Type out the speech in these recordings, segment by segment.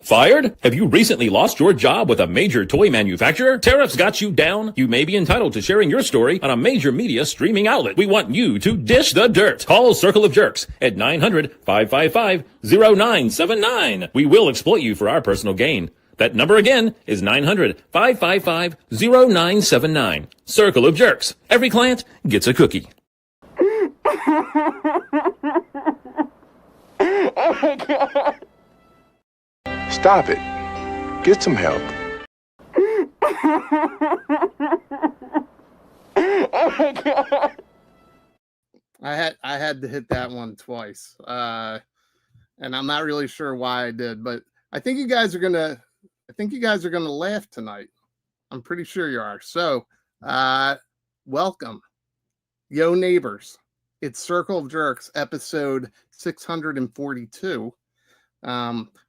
Fired? Have you recently lost your job with a major toy manufacturer? Tariffs got you down? You may be entitled to sharing your story on a major media streaming outlet. We want you to dish the dirt. Call Circle of Jerkz at 900-555-0979. We will exploit you for our personal gain. That number again is 900-555-0979. Circle of Jerkz. Every client gets a cookie. Oh my God. Stop it. Get some help. Oh my God. I had to hit that one twice. And I'm not really sure why I did, but I think you guys are gonna laugh tonight. I'm pretty sure you are. So welcome. Yo neighbors. It's Circle of Jerkz, episode 642.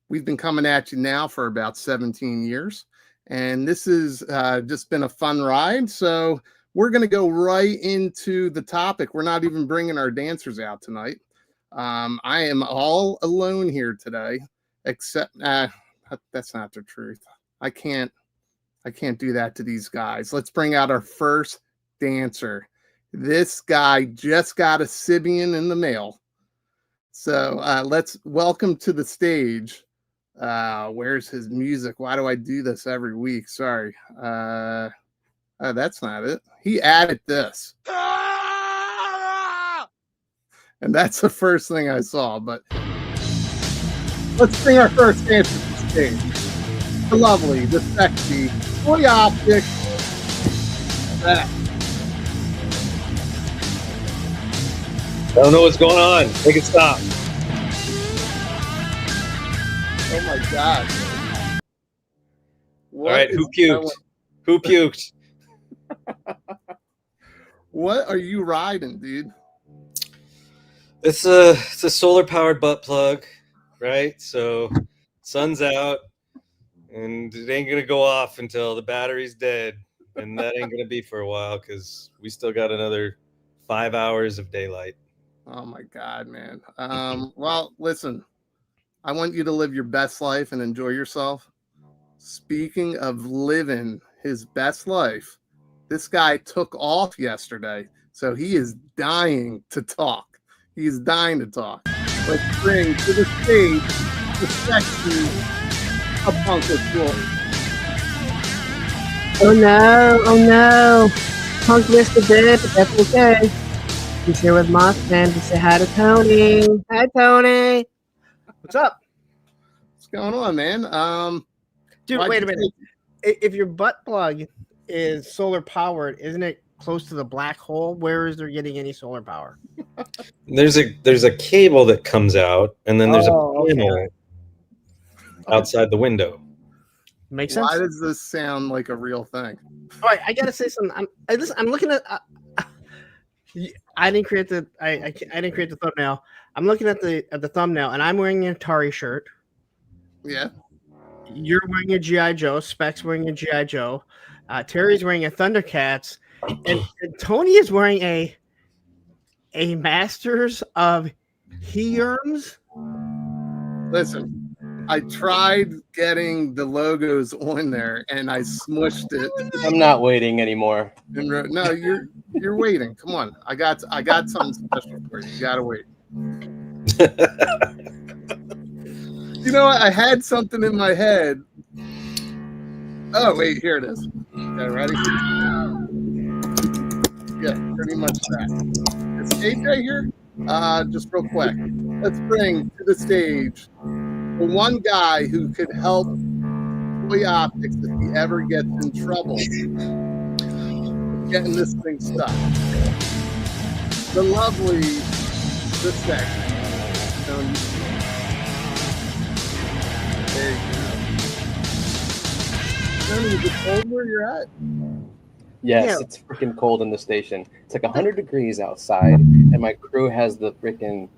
We've been coming at you now for about 17 years, and this has just been a fun ride. So we're going to go right into the topic. We're not even bringing our dancers out tonight. I am all alone here today, except that's not the truth. I can't do that to these guys. Let's bring out our first dancer. This guy just got a Sibian in the mail. So let's welcome to the stage. Where's his music? Why do I do this every week? Sorry. That's not it. He added this. And that's the first thing I saw. But let's bring our first dancer to the stage. The lovely, the sexy, toy optic. That. I don't know what's going on. Make it stop. Oh my God. All right, who puked? Who puked? What are you riding, dude? It's a solar powered butt plug, right? So sun's out and it ain't gonna go off until the battery's dead. And that ain't gonna be for a while because we still got another 5 hours of daylight. Oh my God, man. Well, listen, I want you to live your best life and enjoy yourself. Speaking of living his best life, this guy took off yesterday, so he is dying to talk. He is dying to talk. Let's bring to the stage the sexy Punko Floyd. Oh no. Punk missed a bit, but that's okay. He's here with Mothman to say hi to Tony. Hi, Tony. What's up? What's going on, man? Dude, wait a minute. If your butt plug is solar powered, isn't it close to the black hole? Where is there getting any solar power? There's a cable that comes out, and then there's a panel outside the window. Makes sense. Why does this sound like a real thing? All right, I gotta say something. I'm looking at. I didn't create the thumbnail. I'm looking at the thumbnail, and I'm wearing an Atari shirt. Yeah. You're wearing a G.I. Joe. Specs wearing a G.I. Joe. Terry's wearing a Thundercats, and Tony is wearing a Masters of Herms. Listen, I tried getting the logos on there, and I smushed it. I'm not waiting anymore. No, you're waiting. Come on, I got something special for you. You gotta wait. You know what? I had something in my head. Oh wait, here it is. Okay, ready? Yeah, pretty much that. Is AJ here? Just real quick. Let's bring to the stage the one guy who could help Toy Optics if he ever gets in trouble getting this thing stuck. The lovely, the sexy. There you go. Tony, is it cold where you're at? Yes, Yeah. It's freaking cold in the station. It's like 100 degrees outside, and my crew has the freaking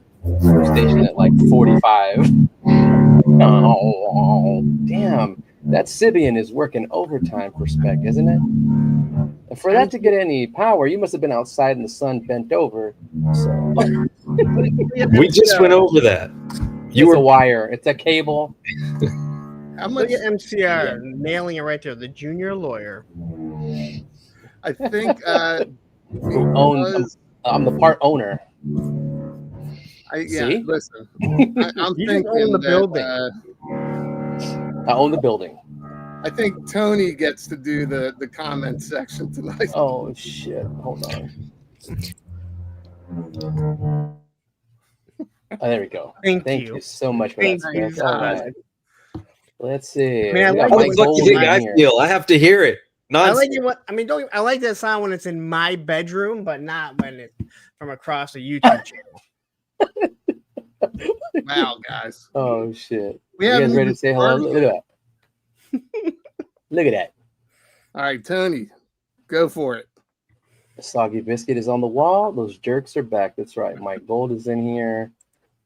station at like 45. Oh, damn. That Sibian is working overtime for spec, isn't it? For that to get any power, you must have been outside in the sun, bent over. So We just went over that. it's a wire. It's a cable. How much? Look at MCR nailing it right there. The junior lawyer. I think I'm the part owner. See? Listen. I'm You thinking just own the building. I own the building. I think Tony gets to do the comment section tonight. Oh shit! Hold on. Oh, there we go. Thank you you. so much for Thank that. you. Spence. All right. Let's see. Man, We I got like Mike How the fuck Gold you think in I here. feel? I have to hear it. I Non- like it. I like that sound when it's in my bedroom, but not when it's from across a YouTube channel. Wow, guys. Oh shit! We You haven't guys ready even to say hello? started Look at that. Look at that. All right, Tony, go for it. The soggy biscuit is on the wall. Those jerks are back. That's right. Mike Gold is in here.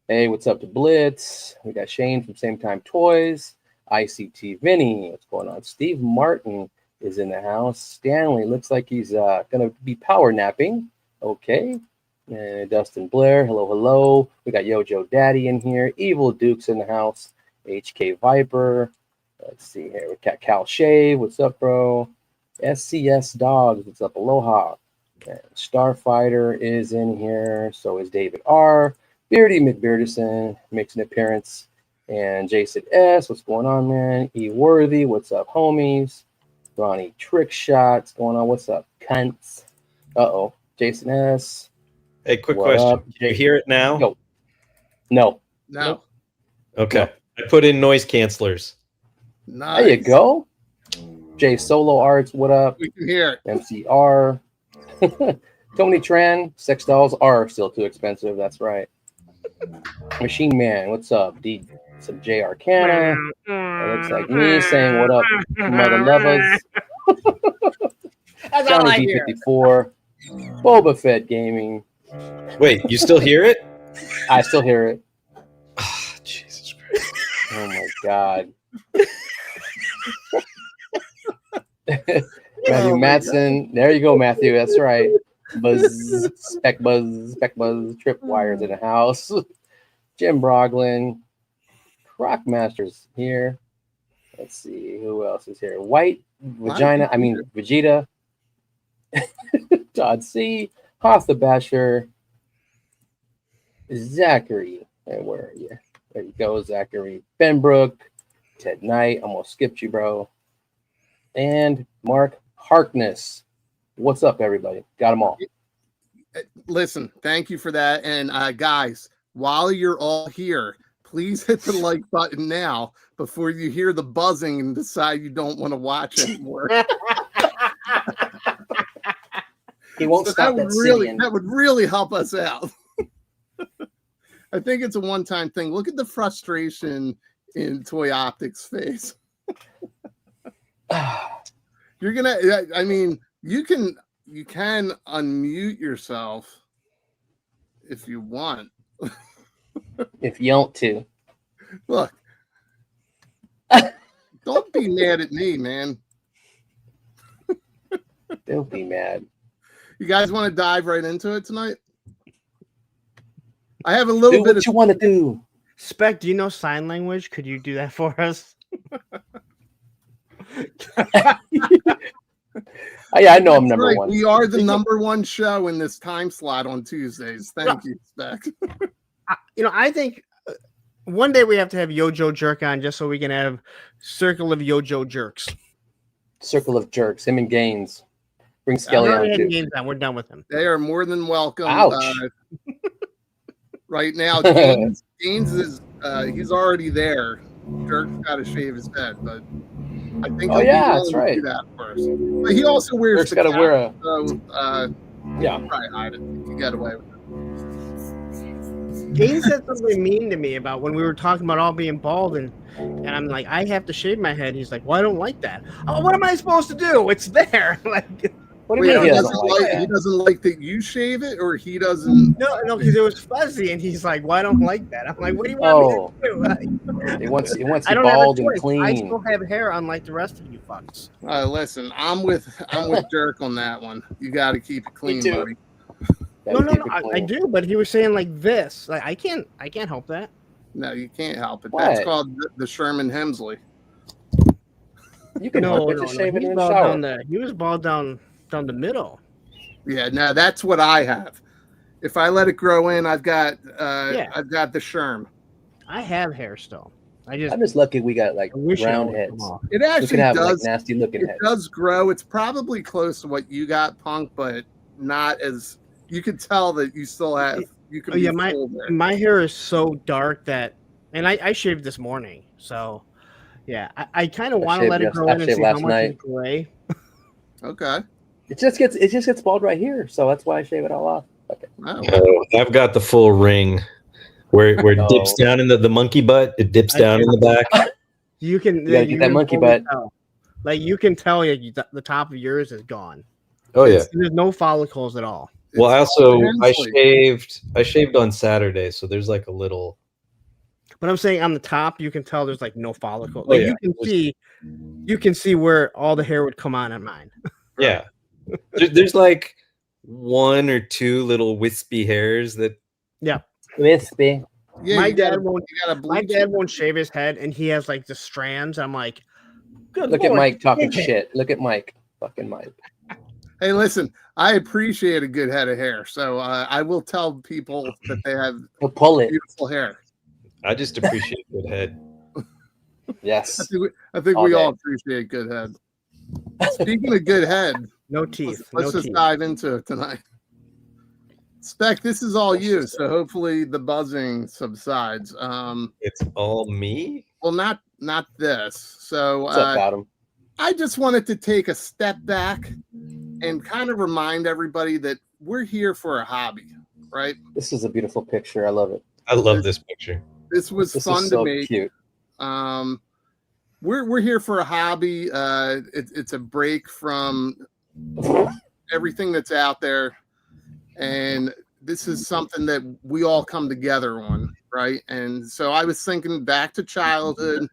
Hey, what's up to Blitz? We got Shane from Same Time Toys. ICT Vinny. What's going on? Steve Martin is in the house. Stanley looks like he's gonna be power napping. Okay. And Dustin Blair. Hello, hello. We got Yojo Daddy in here. Evil Duke's in the house. HK Viper. Let's see here. We got Cal Shave. What's up, bro? SCS Dogs. What's up? Aloha. And Starfighter is in here. So is David R. Beardy McBeardison makes an appearance. And Jason S. What's going on, man? E. Worthy. What's up, homies? Ronnie Trick Shots going on. What's up, cunts? Uh-oh. Jason S. Hey, quick What question. up, Can you hear it now? Yo. No. No. Okay. I put in noise cancelers. Nice. There you go. J Solo Arts, what up? We can hear it. MCR. Tony Tran, sex dolls are still too expensive. That's right. Machine Man, what's up? D some J Arcana. It looks like me saying what up, mother lovers. That's all I Johnny hear. B54. Boba Fett Gaming. Wait, you still hear it? I still hear it. Oh, Jesus Christ. Oh my god. Matthew Oh my Matson. There you go, Matthew. That's right. Buzz, spec buzz, tripwires in the house. Jim Broglin. Croc Masters here. Let's see who else is here. White Vagina. I mean Vegeta. Todd C. Hoth the Basher. Zachary. Hey, where are you? There you go, Zachary. Benbrook. Ted Knight. Almost skipped you, bro. And Mark Harkness. What's up, everybody? Got them all. Listen, thank you for that. And guys, while you're all here, please hit the like button now before you hear the buzzing and decide you don't want to watch anymore. He won't So stop that would really help us out. I think it's a one-time thing. Look at the frustration in Toy Optics' face. You're gonna. I mean, you can unmute yourself if you want. If you want to. Look, don't be mad at me, man. Don't be mad. You guys want to dive right into it tonight? I have a little Do bit what of you want to do. Spec, do you know sign language? Could you do that for us? Yeah, I know I'm That's number right. one. We are the number one show in this time slot on Tuesdays. Thank you, Spec. I think one day we have to have Yojo Jerk on just so we can have Circle of Yojo Jerks. Circle of Jerks. Him and Gaines. Bring Skelly We on already had too. games on. We're done with him. They are more than welcome. Ouch. Right now, Gaines is he's already there. Jerk's got to shave his head, but I think Oh, he'll be yeah, willing that's to right. do that first. But he also wears Jerk's the got to cap, wear a. so Yeah. probably hide it. You get away with it. Gaines said something mean to me about when we were talking about all being bald, and I'm like, I have to shave my head. He's like, well, I don't like that. Oh, what am I supposed to do? It's there. Like, What do Wait, you mean he he doesn't doesn't like he that? doesn't like that you shave it, or he doesn't. No, because it was fuzzy, and he's like, "Well, I don't like that." I'm like, "What do you want me to do?" Like, He wants I you don't have a bald and choice. I clean. still have hair, unlike the rest of you fucks. Listen, I'm with Jerk on that one. You got to keep it clean, too. buddy. Gotta No, keep it I clean. do, but he was saying like this. Like I can't help that. No, you can't help it. What? That's called the Sherman Hemsley. You can help it. Just shave it He in was the bald shower. he was bald down the middle. Yeah, no, that's what I have. If I let it grow in, I've got the Sherm. I have hair still. I'm just lucky we got like I wish I round would heads. come off. It We actually can have like does. nasty looking It heads. does grow. It's probably close to what you got, Punk, but not as. You could tell that you still have. You could. Oh, yeah, be full there. my hair is so dark that, and I shaved this morning, so yeah, I kind of want to let it grow in and see how much is gray. Okay. It just gets bald right here, so that's why I shave it all off. Okay. Oh. I've got the full ring where it dips down in the monkey butt. It dips down in the back. You can gotta get that monkey butt. Tell. Like you can tell the top of yours is gone. Oh yeah. There's no follicles at all. Well, I Hemsley. shaved on Saturday, so there's like a little. But I'm saying on the top, you can tell there's like no follicle. Oh, Like yeah. you can see where all the hair would come on mine. Yeah, there's like one or two little wispy hairs that. Yeah. Wispy. Yeah, my you dad gotta- won't. you gotta My bleach dad it. won't shave his head, and he has like the strands. I'm like, good. Look at Lord, Mike talking shave it. shit. Look at Mike. Fucking Mike. Hey, listen, I appreciate a good head of hair, so I will tell people that they have He'll pull it. beautiful hair. I just appreciate good head. Yes. I think All we day. all appreciate good head. Speaking of good head, No teeth. let's no just teeth. dive into it tonight. Spec, this is all you, so hopefully the buzzing subsides. It's all me. Well, not this. So What's up, Adam? I just wanted to take a step back and kind of remind everybody that we're here for a hobby, right? This is a beautiful picture. I love it. I love this picture. This was This fun is so to make. cute. We're here for a hobby. It's a break from everything that's out there, and this is something that we all come together on, right? And so I was thinking back to childhood.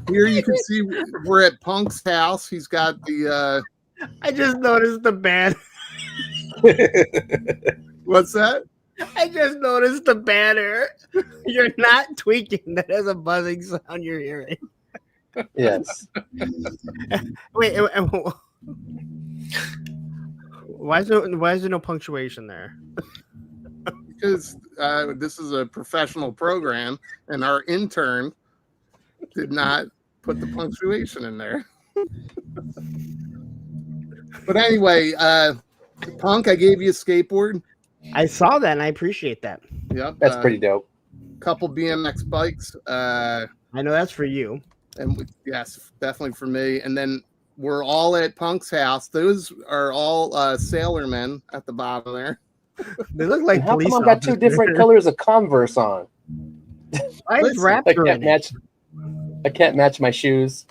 Here you can see we're at Punk's house. He's got the I just noticed the band. what's that? I just noticed the banner. You're not tweaking. That has a buzzing sound you're hearing. Yes. Wait. Why is there no punctuation there? Because this is a professional program, and our intern did not put the punctuation in there. But anyway, Punk, I gave you a skateboard. I saw that and I appreciate that. Yep, That's pretty dope. couple BMX bikes. I know that's for you. Yes, definitely for me. And then we're all at Punk's house. Those are all sailormen at the bottom there. They look like How police come I've got two officers. different colors of Converse on? Why is Listen, I Raptor can't in it? match. I can't match my shoes.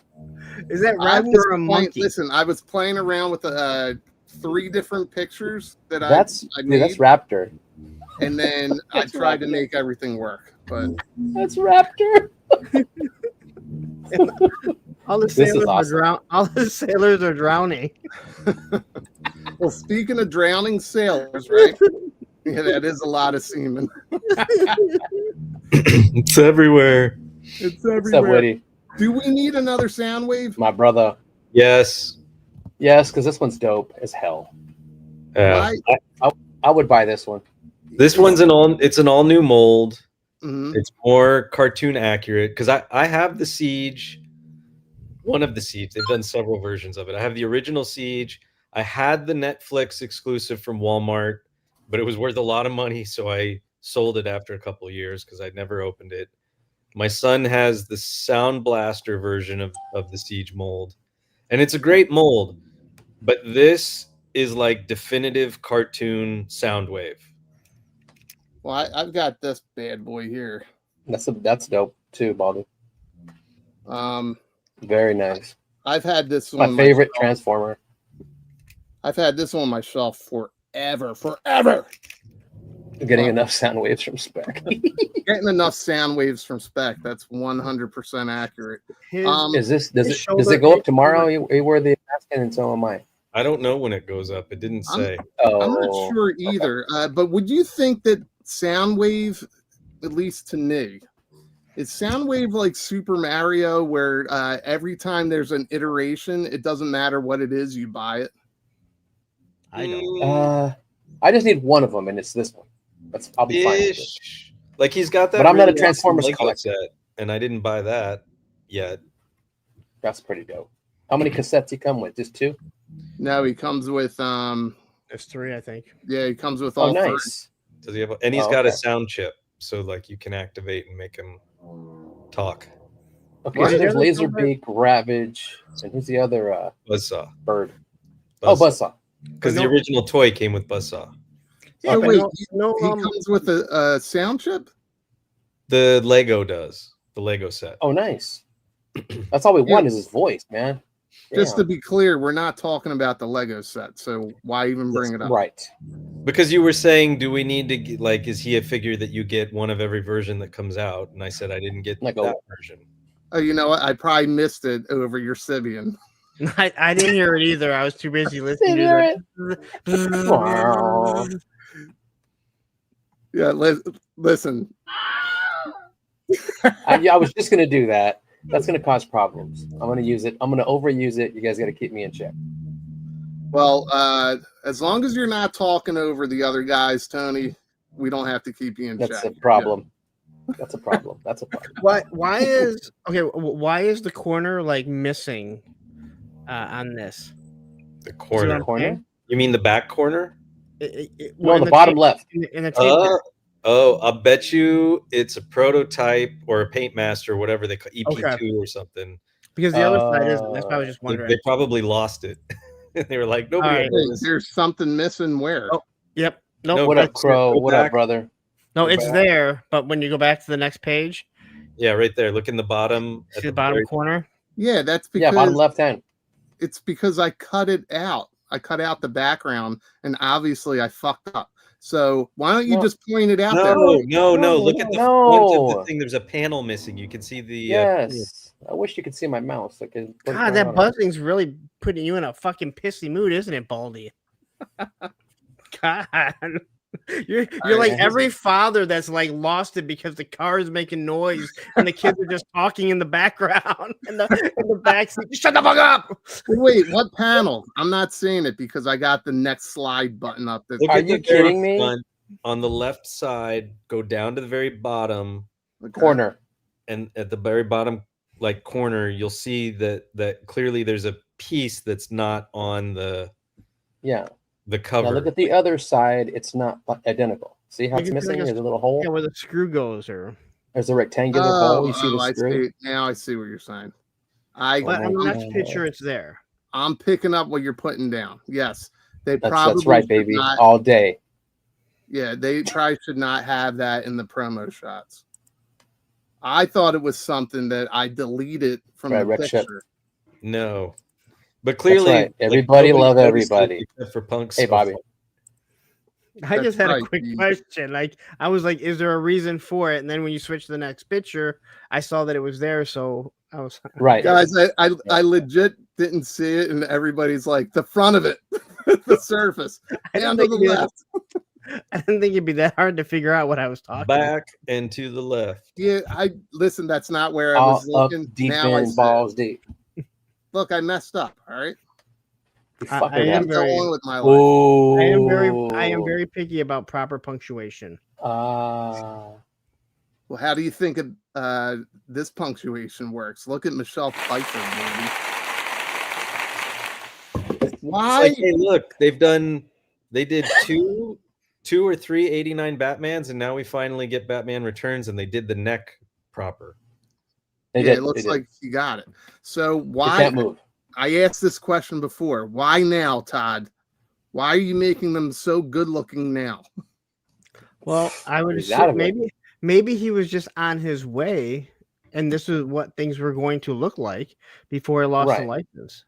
Is that I Raptor was or a playing, monkey? listen, I was playing around with 3 different pictures that I Dude, made, that's Raptor. and then I That's tried to Raptor. make everything work. But That's Raptor. All the This is sailors are awesome. All the sailors are drowning. well, speaking of drowning sailors, right? Yeah, that is a lot of semen. It's everywhere. It's What's up, everywhere. Woody? Do we need another sound wave? My brother. Yes. Yes, because this one's dope as hell. Why? I would buy this one. This one's an all new mold. Mhm. It's more cartoon accurate because I have the Siege, one of the Siege. They've done several versions of it. I have the original Siege. I had the Netflix exclusive from Walmart, but it was worth a lot of money, so I sold it after a couple of years because I'd never opened it. My son has the Sound Blaster version of the Siege mold, and it's a great mold, but this is like definitive cartoon Soundwave. Well, I've got this bad boy here. That's dope too, Baldy. Um, Very nice. I've had this My one favorite myself. Transformer. I've had this on my shelf forever. Getting enough sound waves from Spec. Getting enough sound waves from Spec. That's 100% accurate. Does it go up tomorrow? You wear the mask and so am I. I don't know when it goes up. It didn't say. I'm not sure either. But would you think that Soundwave, at least to me, is Soundwave like Super Mario, where every time there's an iteration, it doesn't matter what it is, you buy it? I don't. I just need one of them, and it's this one. I'll be fine with it. Like he's got that. But I'm not a Transformers Lego collector, set, and I didn't buy that yet. That's pretty dope. How many cassettes he come with? Just 2? No, he comes with There's 3, I think. Yeah, he comes with all 3. Nice. Does he have? And he's got a sound chip, so like you can activate and make him talk. Okay, so there's Laserbeak, Ravage, and who's the other Buzzsaw bird? Buzzsaw. Because the original toy came with Buzzsaw. Yeah, wait, he comes with a sound chip? The Lego does. The Lego set. Oh, nice. That's all we want is his voice, man. Just to be clear, we're not talking about the Lego set, so why even bring it up? Right. Because you were saying, do we need to get, like, is he a figure that you get one of every version that comes out? And I said I didn't get that version. Oh, you know what? I probably missed it over your Sibian. I didn't hear it either. I was too busy listening to it. Yeah, listen. I was just going to do that. That's going to cause problems. I'm going to use it. I'm going to overuse it. You guys got to keep me in check. Well, as long as you're not talking over the other guys, Tony, we don't have to keep you in check. That's a problem. Yeah. That's a problem. That's a problem. Why is the corner like missing on this? The corner? You mean the back corner? No, the bottom left. In the tape I'll bet you it's a prototype or a paint master, whatever they call EP2 or something. Because the other side isn't. That's why I was just wondering. They probably lost it. They were like, nobody. There's something missing where? Oh, yep. No, what up, Crow? What up, brother? No, it's there, but when you go back to the next page. Yeah, right there. Look in the bottom. See the bottom corner? Yeah, that's because bottom left hand. It's because I cut it out. I cut out the background, and obviously I fucked up. So why don't you just point it out there? No. Look at the front of the thing. There's a panel missing. You can see the. Yes. I wish you could see my mouse. God, that buzzing's really putting you in a fucking pissy mood, isn't it, Baldy? God. You're like every father that's like lost it because the car is making noise and the kids are just talking in the background and the backseat. Shut the fuck up! Wait, what panel? I'm not seeing it because I got the next slide button up. Are you kidding me? On the left side, go down to the very bottom corner, and at the very bottom, like corner, you'll see that clearly there's a piece that's not on the the cover. Now look at the other side. It's not identical. See how it's missing? There's a little hole. Yeah, where the screw goes, or there's a rectangular hole. You see the screw? Now I see what you're saying. On the next picture, it's there. I'm picking up what you're putting down. Yes, that's right, baby. All day. Yeah, they probably should not have that in the promo shots. I thought it was something that I deleted from the picture. No. But clearly, right. Everybody love everybody. Except for Punks. Hey, Bobby. I just had a quick question. Like, I was like, is there a reason for it? And then when you switch to the next picture, I saw that it was there. So I was right. Guys, I legit didn't see it. And everybody's like, the front of it, the surface, down to the left. I didn't think it'd be that hard to figure out what I was talking back and to the left. Yeah, listen, that's not where I was looking. Deep in, balls deep. Look, I messed up. All right. I am very with my life. I am very picky about proper punctuation. Well, how do you think this punctuation works? Look at Michelle Pfeiffer, baby. Why? Like, hey, look, they did two or three 89 Batmans, and now we finally get Batman Returns, and they did the neck proper. It looks like you got it. So why can't move? I asked this question before. Why now, Todd? Why are you making them so good looking now? Well, I would assume maybe he was just on his way, and this is what things were going to look like before he lost the likeness.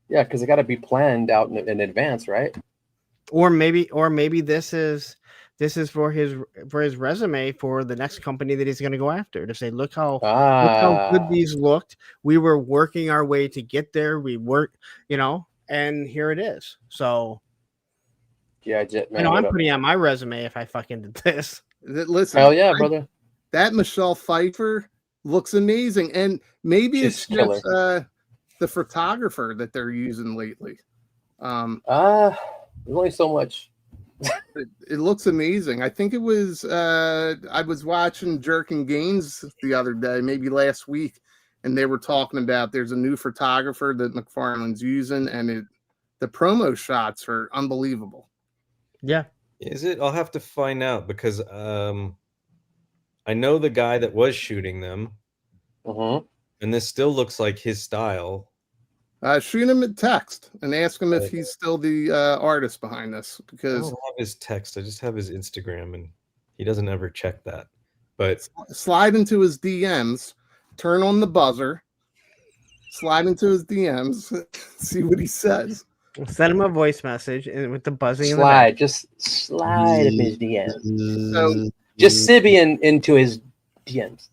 Yeah, because it got to be planned out in advance, right? Or maybe this is for his resume for the next company that he's going to go after, to say, look how good these looked. We were working our way to get there. We worked, and here it is. So yeah, Jetman. I'm putting on my resume if I fucking did this. Listen, Hell yeah, brother. That Michelle Pfeiffer looks amazing, and maybe it's just the photographer that they're using lately. There's only so much. It looks amazing. I think it was I was watching Jerk and Gaines the other day, maybe last week, and they were talking about there's a new photographer that McFarlane's using, and the promo shots are unbelievable. Yeah. Is it? I'll have to find out, because I know the guy that was shooting them, and this still looks like his style. Shoot him a text and ask him if he's still the artist behind this, because I don't have his text. I just have his Instagram, and he doesn't ever check that. But slide into his DMs, turn on the buzzer, slide into his DMs, see what he says. Send him a voice message and with the buzzing. Just slide in his DMs. So just Sibian into his DMs.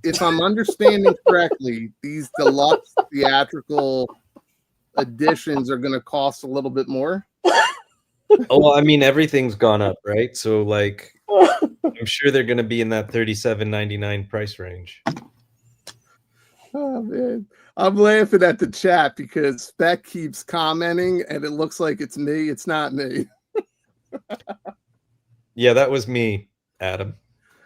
If I'm understanding correctly, these deluxe theatrical editions are going to cost a little bit more. Oh, well, I mean, everything's gone up, right? So, like, I'm sure they're going to be in that $37.99 price range. Oh man, I'm laughing at the chat because Beck keeps commenting, and it looks like it's me. It's not me. Yeah, that was me, Adam.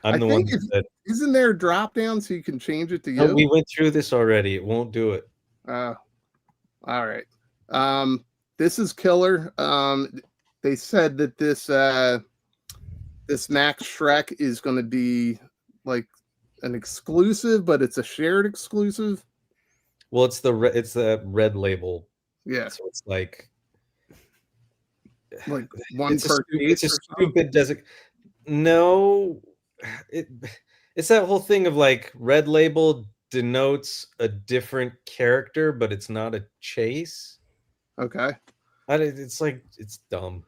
I'm the one who said. Isn't there a drop down so you can change it to you? No, we went through this already. It won't do it. All right. This is killer. They said that this Max Shrek is going to be like an exclusive, but it's a shared exclusive. Well, it's the red label. Yeah. So it's like one per it's a stupid No, it's that whole thing of like red label denotes a different character, but it's not a chase. Okay. It's like, it's dumb.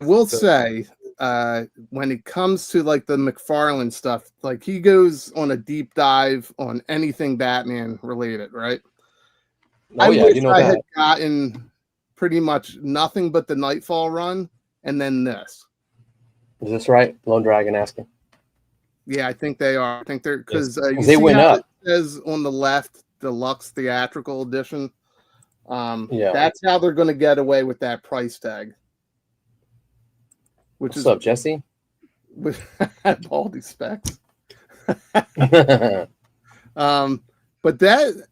We'll say when it comes to like the McFarlane stuff, like he goes on a deep dive on anything Batman related, right? I wish I had gotten pretty much nothing but the Nightfall run and then this. Is this right? Lone Dragon asking. Yeah, I think they are. I think they're because they went up. It says on the left, deluxe theatrical edition. Yeah, that's how they're going to get away with that price tag. What's up, Jesse? With Baldy specs. But the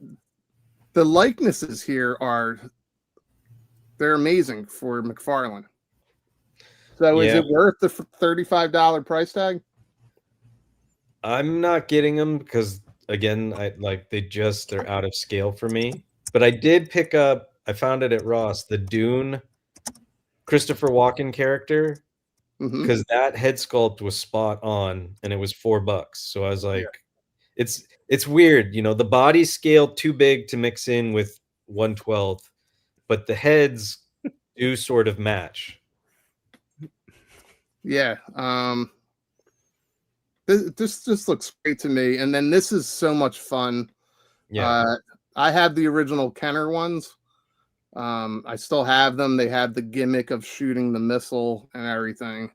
likenesses here they're amazing for McFarlane. So is it worth the $35 price tag? I'm not getting them because, again, they're out of scale for me. But I did pick up, I found it at Ross, the Dune Christopher Walken character, because that head sculpt was spot on and it was $4. So I was like, it's weird, the body's scaled too big to mix in with 1/12, but the heads do sort of match. Yeah. This just looks great to me. And then this is so much fun. Yeah. I have the original Kenner ones. I still have them. They have the gimmick of shooting the missile and everything.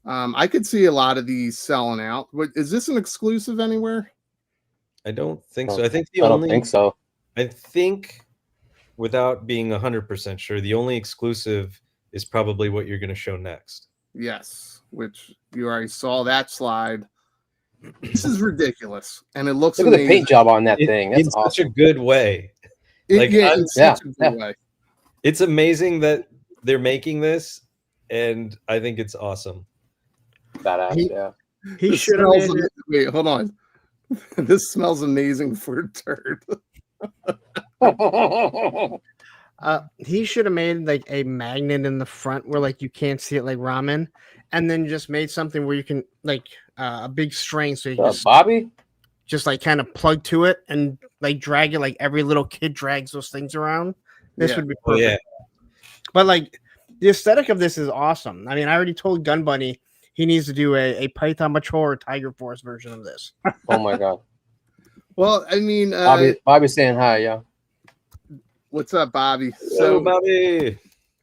I could see a lot of these selling out. But is this an exclusive anywhere? I don't think so. I don't think so. I think, without being 100% sure, the only exclusive is probably what you're going to show next. Yes, which you already saw that slide. This is ridiculous, and it looks Look at the paint job on that thing. That's in awesome. such a good way. In such a good way. It's amazing that they're making this, and I think it's awesome. Badass, He should have. Wait, hold on. This smells amazing for a turd. He should have made like a magnet in the front where like you can't see it like ramen, and then just made something where you can like a big string so you can Bobby? just like kind of plug to it and like drag it like every little kid drags those things around. This would be perfect. Oh, yeah. But like the aesthetic of this is awesome. I mean, I already told Gun Bunny he needs to do a Python Patrol or Tiger Force version of this. Oh my god. Well, I mean, Bobby's saying hi, yeah. what's up, Bobby? So, Bobby.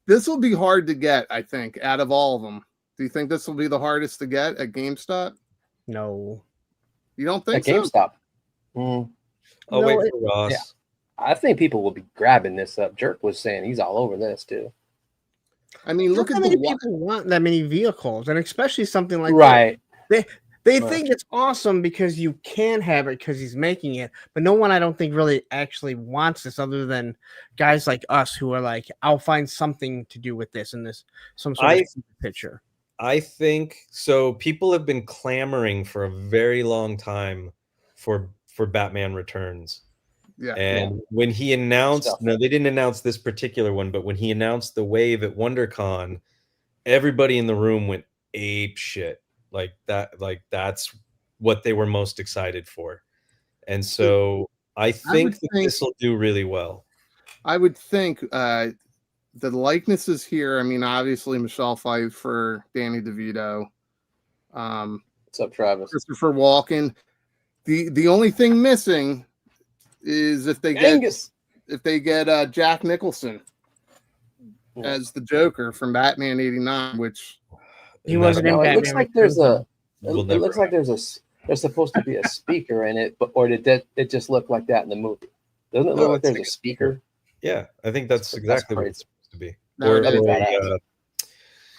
This will be hard to get, I think, out of all of them. Do you think this will be the hardest to get at GameStop? No. You don't think At so? GameStop. Mm, I'll No, wait for Ross. yeah. I think people will be grabbing this up. Jerk was saying he's all over this too. I mean, look Not at that many the people want that many vehicles, and especially something like Right. that. They Right. think it's awesome because you can have it because he's making it, but no one I don't think really actually wants this other than guys like us who are like, I'll find something to do with this and this some sort of picture. I think so. People have been clamoring for a very long time for Batman Returns. Yeah. And when he announced, no, they didn't announce this particular one, but when he announced the wave at WonderCon, everybody in the room went ape shit. Like that's what they were most excited for. And so I think that this will do really well. I would think the likenesses here. I mean, obviously Michelle Pfeiffer, Danny DeVito, What's up, Travis? Christopher Walken. The only thing missing is if they get Jack Nicholson as the Joker from Batman '89, which he wasn't in Batman. It looks like there's a. We'll It looks like there's supposed to be a speaker in it, but or did it just look like that in the movie? Doesn't it look like there's a speaker? Yeah, I think that's exactly what it's supposed to be. No, Or, it is. or,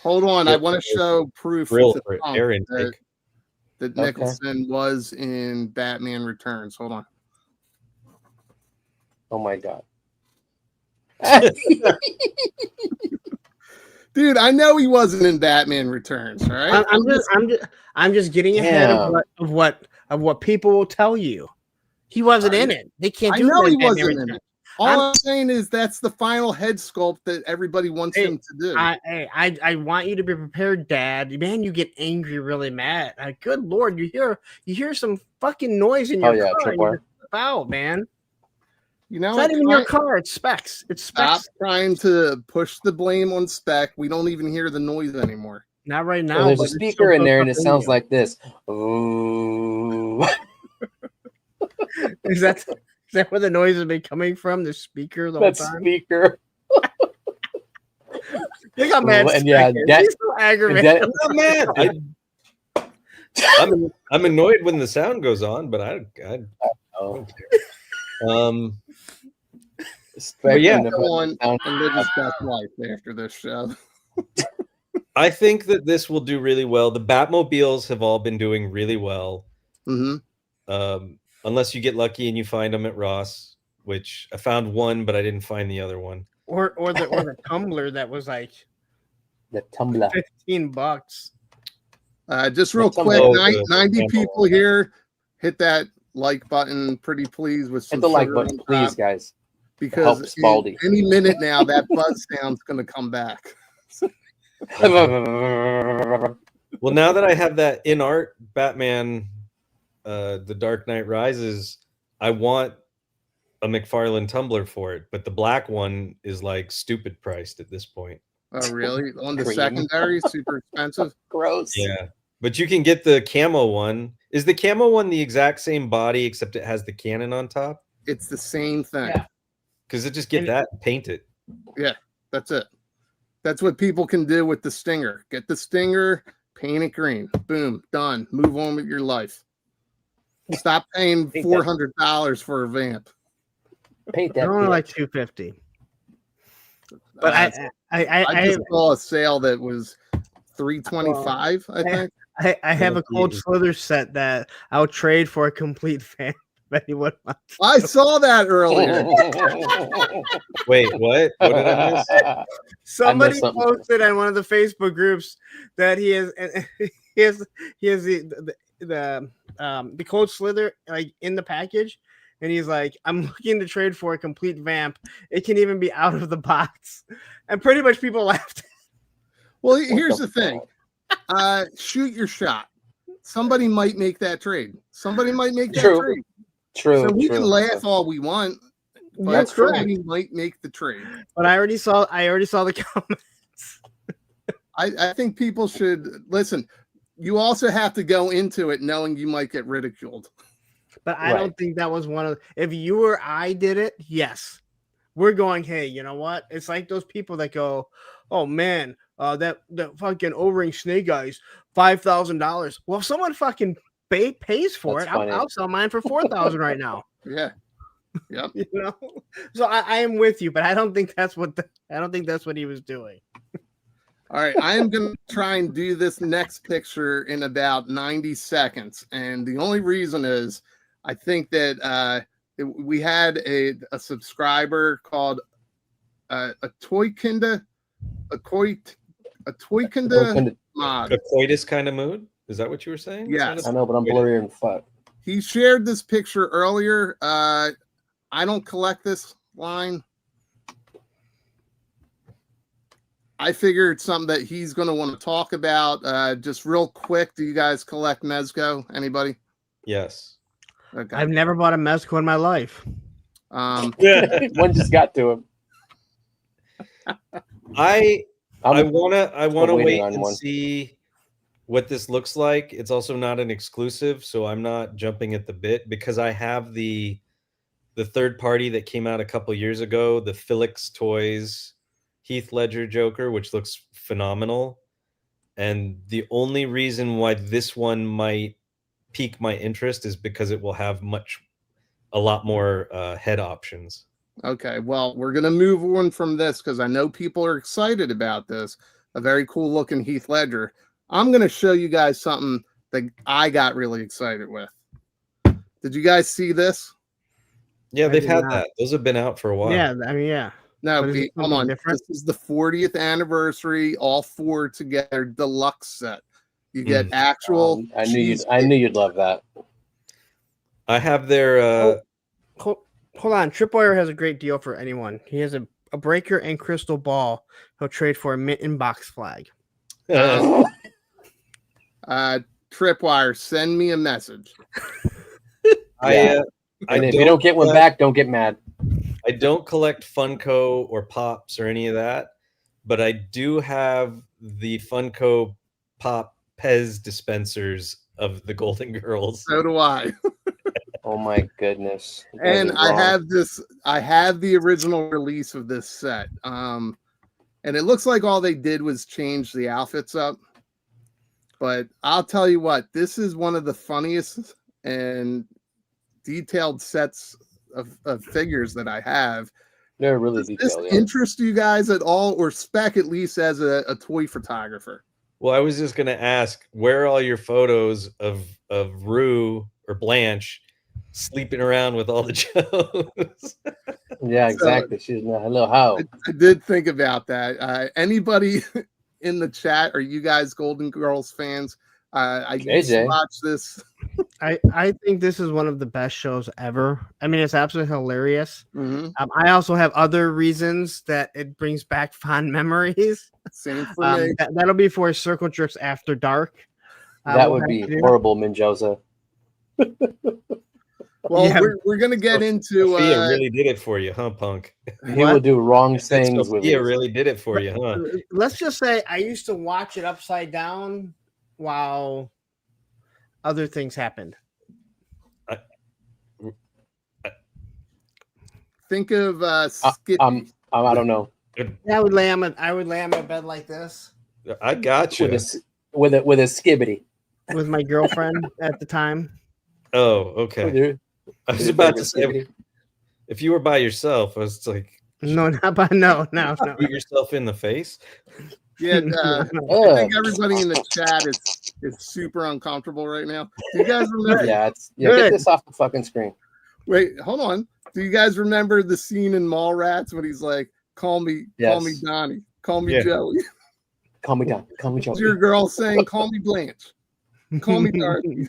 hold on, I want to show proof Real with the thumb air intake. that Nicholson was in Batman Returns. Hold on. Oh my god. Dude, I know he wasn't in Batman Returns, all right? I'm just getting ahead of what people will tell you. He wasn't in it. They can't do I know that he in Batman wasn't in Returns. it. All I'm saying is that's the final head sculpt that everybody wants him to do. I want you to be prepared, Dad. Man, you get angry really mad. Good Lord, you hear some fucking noise in your car. And you flip out, man. You know, it's not even your car. It's Specs. It's Specs. Stop trying to push the blame on Spec. We don't even hear the noise anymore. Not right now. Well, there's a speaker in there, and it sounds like this. Ooh. Is that where the noise has been coming from? The speaker the whole time? Speaker. Look how mad and yeah, he's so aggravated. I'm not mad. I'm annoyed when the sound goes on, but I don't care. But yeah, and live his best life after this show. I think that this will do really well. The Batmobiles have all been doing really well. Mm-hmm. Unless you get lucky and you find them at Ross, which I found one, but I didn't find the other one. Or the tumbler that was like the tumbler $15. Just real quick, 90 people here. Hit that like button, pretty please. With some hit the like button, please, guys. Because any minute now, that buzz sound's going to come back. Well, now that I have that in art Batman, The Dark Knight Rises, I want a McFarlane tumbler for it, but the black one is like stupid priced at this point. Oh, really? On the secondary, super expensive? Gross. Yeah, but you can get the camo one. Is the camo one the exact same body except it has the cannon on top? It's the same thing. Yeah. Because it just get that and paint it. Yeah, that's it. That's what people can do with the Stinger. Get the Stinger, paint it green. Boom, done. Move on with your life. Stop paying $400 for a vamp. Paint that. Only like $250. But I just saw a sale that was $325. I think. I have a Cold Slither set that I'll trade for a complete fan. Anyone wants. I saw that earlier. Wait, what? What did I miss? Somebody posted on one of the Facebook groups that he has the Cold Slither like in the package, and he's like, I'm looking to trade for a complete vamp. It can even be out of the box, and pretty much people laughed. Well, here's the thing. Shoot your shot. somebody might make that trade. Somebody might make that True. trade. True. So we true. can laugh all we want, but That's correct. somebody might make the trade. But I already saw the comments. I think people should listen. You also have to go into it knowing you might get ridiculed. But I don't think that was one of. If you or I did it, yes, we're going. Hey, you know what? It's like those people that go, "Oh man, that fucking O-ring snake guy's $5,000." Well, if someone fucking pays for That's it, funny. I'll sell mine for $4,000 right now. Yeah. Yep. You know. So I am with you, but I don't think that's what he was doing. All right, I am going to try and do this next picture in about 90 seconds. And the only reason is I think that we had a subscriber called a Toykinda mod. A coitus kind of mood? Is that what you were saying? Yes. I know, but I'm blurry and fuck. He shared this picture earlier. I don't collect this line. I figure it's something that he's going to want to talk about. Just real quick, do you guys collect Mezco? Anybody? Yes. Okay. I've never bought a Mezco in my life. One just got to him. I wanna waiting wait on and one. see what this looks like. It's also not an exclusive, so I'm not jumping at the bit because I have the third party that came out a couple years ago, the McFarlane Toys Heath Ledger Joker, which looks phenomenal. And the only reason why this one might pique my interest is because it will have a lot more head options. Okay, well, we're going to move on from this because I know people are excited about this. A very cool looking Heath Ledger. I'm going to show you guys something that I got really excited with. Did you guys see this? Yeah, they've did had not. that. Those have been out for a while. Yeah, I mean, yeah. No, But is it come something on. different? This is the 40th anniversary, all four together, deluxe set. You get actual. I knew you'd love that. I have their Hold on. Tripwire has a great deal for anyone. He has a breaker and crystal ball. He'll trade for a mint and box flag. Tripwire, send me a message. And if you don't get one back, don't get mad. I don't collect Funko or Pops or any of that, but I do have the Funko Pop Pez dispensers of the Golden Girls. So do I. Oh my goodness. You guys And are I wrong. have the original release of this set. And it looks like all they did was change the outfits up. But I'll tell you what, this is one of the funniest and detailed sets of figures that I have. They're really Does this detailed. Yeah. interest you guys at all, or Spec at least as a toy photographer? Well, I was just going to ask, where are all your photos of Rue or Blanche sleeping around with all the Joes? Yeah, exactly. She's not hello how. I did think about that. Anybody in the chat, are you guys Golden Girls fans? I used to JJ. watch this. I think this is one of the best shows ever. I mean, it's absolutely hilarious. Mhm. I also have other reasons that it brings back fond memories. Same for me. That'll be for Circle Jerks After Dark. That we'll would be have to do. horrible, Menjoza. Well, Yeah. we're gonna get into. Sophia really did it for you, huh, punk? He will do wrong things with Sophia it. really did it for you, huh? Let's just say I used to watch it upside down while other things happened. Think of Skip. I don't know. I would lay on my bed like this I got you. With a skibbity. with my girlfriend at the time. Oh, okay. I was about to say, if you were by yourself, I was like, No, not by no. shoot yourself in the face. Yeah, I think everybody in the chat is super uncomfortable right now. Do you guys remember? Yeah, get this off the fucking screen. Wait, hold on. Do you guys remember the scene in Mallrats when he's like, "Call me Donnie, call me Joey"? Call me Don. Call me Joey. Your girl saying, "Call me Blanche, call me Dorothy."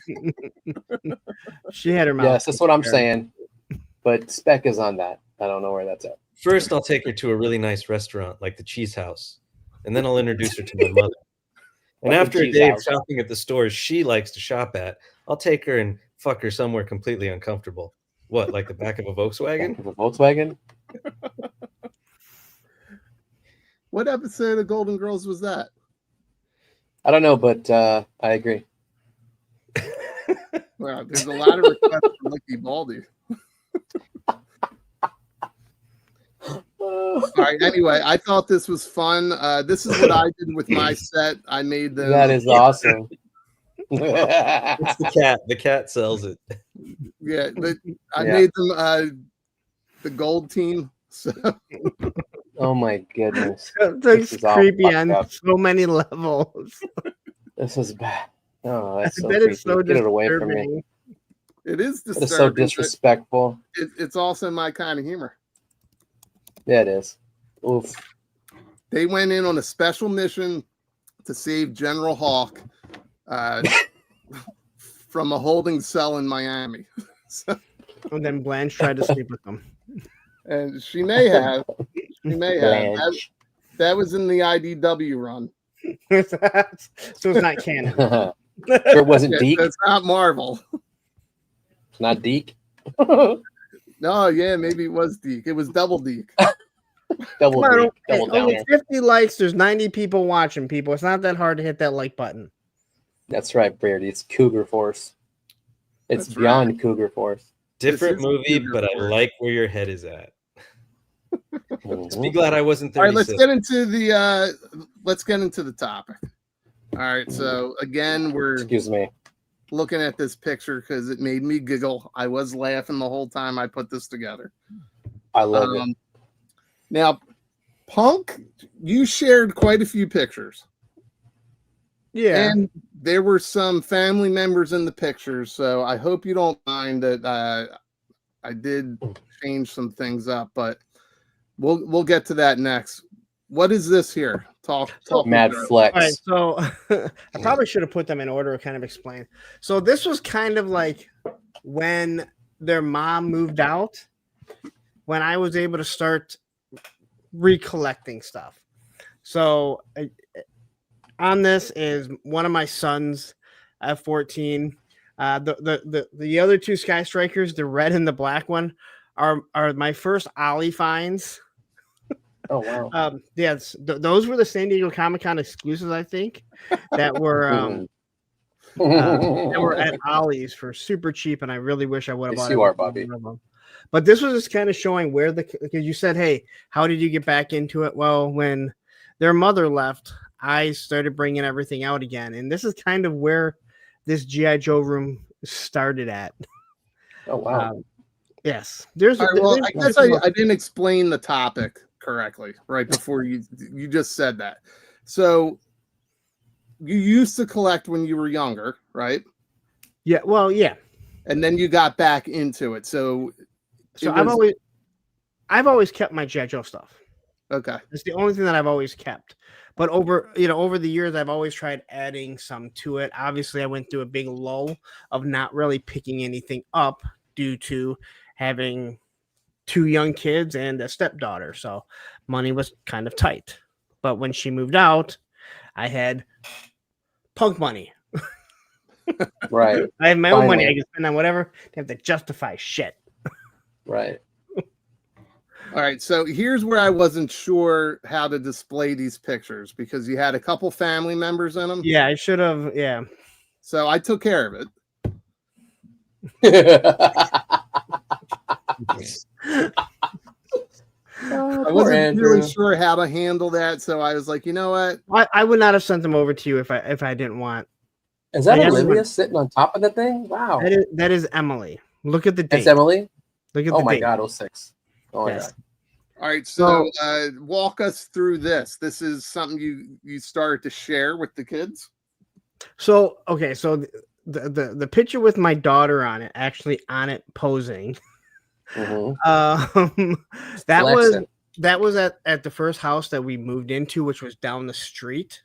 She had her mouth. Yes, that's what I'm saying. But Spec is on that. I don't know where that's at. First, I'll take her to a really nice restaurant like the Cheese House, and then I'll introduce her to my mother. And Fucking after a cheese day of house. shopping at the stores she likes to shop at, I'll take her and fuck her somewhere completely uncomfortable. What, like the back of a Volkswagen? Back of a Volkswagen. What episode of Golden Girls was that? I don't know, but I agree. Well, there's a lot of requests for Licky Baldy. All right. Anyway, I thought this was fun. This is what I did with my set. I made them. That is awesome. It's the cat. The cat sells it. Yeah, but I Yeah. made them the gold team. So Oh my goodness. It This looks is all creepy fucked on up. so many levels. This is bad. Oh, that's so That creepy. is so Get it away from me. disturbing. it is That is so disturbing. But disrespectful. it's also my kind of humor. Yeah, it is. Oof. They went in on a special mission to save General Hawk from a holding cell in Miami. So, And then Blanche tried to sleep with them. and she may have. She may have. Blanche. That was in the IDW run. So it's not canon. Sure it wasn't Yeah, Deke? it's not Marvel. It's not Deke? No, yeah, maybe it was Deke. It was Double Deke. Double Come on, Deke. okay, Double only downer. 50 likes. There's 90 people watching, people. It's not that hard to hit that like button. That's right, Brady. It's Cougar Force. It's That's beyond Cougar Force. Different is movie, Cougar but I Force. like where your head is at. Just be Mhm. glad I wasn't All right, let's 36. get into the topic. All right, so again, we're Excuse me. looking at this picture because it made me giggle. I was laughing the whole time I put this together. I love it. Now, Punk, you shared quite a few pictures. Yeah. And there were some family members in the pictures, so I hope you don't mind that I did change some things up, but we'll get to that next. What is this here? Talk me Mad through it. Flex. All right, so I probably should have put them in order, kind of explain. So this was kind of like when their mom moved out, when I was able to start recollecting stuff. So on this is one of my sons at 14. The other two Sky Strikers, the red and the black one, are my first Ollie finds. Oh, wow. Yes, those were the San Diego Comic-Con exclusives, I think, that were that were at Ollie's for super cheap, and I really wish I would have Yes, bought you are, every Bobby. one of them. But this was just kind of showing where because you said, hey, how did you get back into it? Well, when their mother left, I started bringing everything out again, and this is kind of where this G.I. Joe room started at. Oh, wow. Yes, there's. All right, well, there's- I guess I didn't explain the topic correctly right before you just said that. So you used to collect when you were younger, right? Yeah, well, yeah. And then you got back into it. So So it I've always kept my G.I. Joe stuff. okay. It's the only thing that I've always kept. But over the years, I've always tried adding some to it. Obviously, I went through a big lull of not really picking anything up due to having 2 young kids and a stepdaughter. So money was kind of tight. But when she moved out, I had Punk money. Right. I have my own money. I Finally. can spend on whatever. I have to justify shit. Right. All right. So here's where I wasn't sure how to display these pictures because you had a couple family members in them. Yeah, I should have. Yeah. So I took care of it. I wasn't really sure how to handle that. So I was like, you know what? I would not have sent them over to you if I didn't want. Is that I guess Olivia when- sitting on top of the thing? Wow. That is Emily. Look at the date. That's Emily? Look at Oh the my date. God, 06. Oh my Yes. God. All right. So walk us through this. This is something you started to share with the kids. So okay, so the picture with my daughter on it, actually on it posing. Mhm. That was at the first house that we moved into, which was down the street.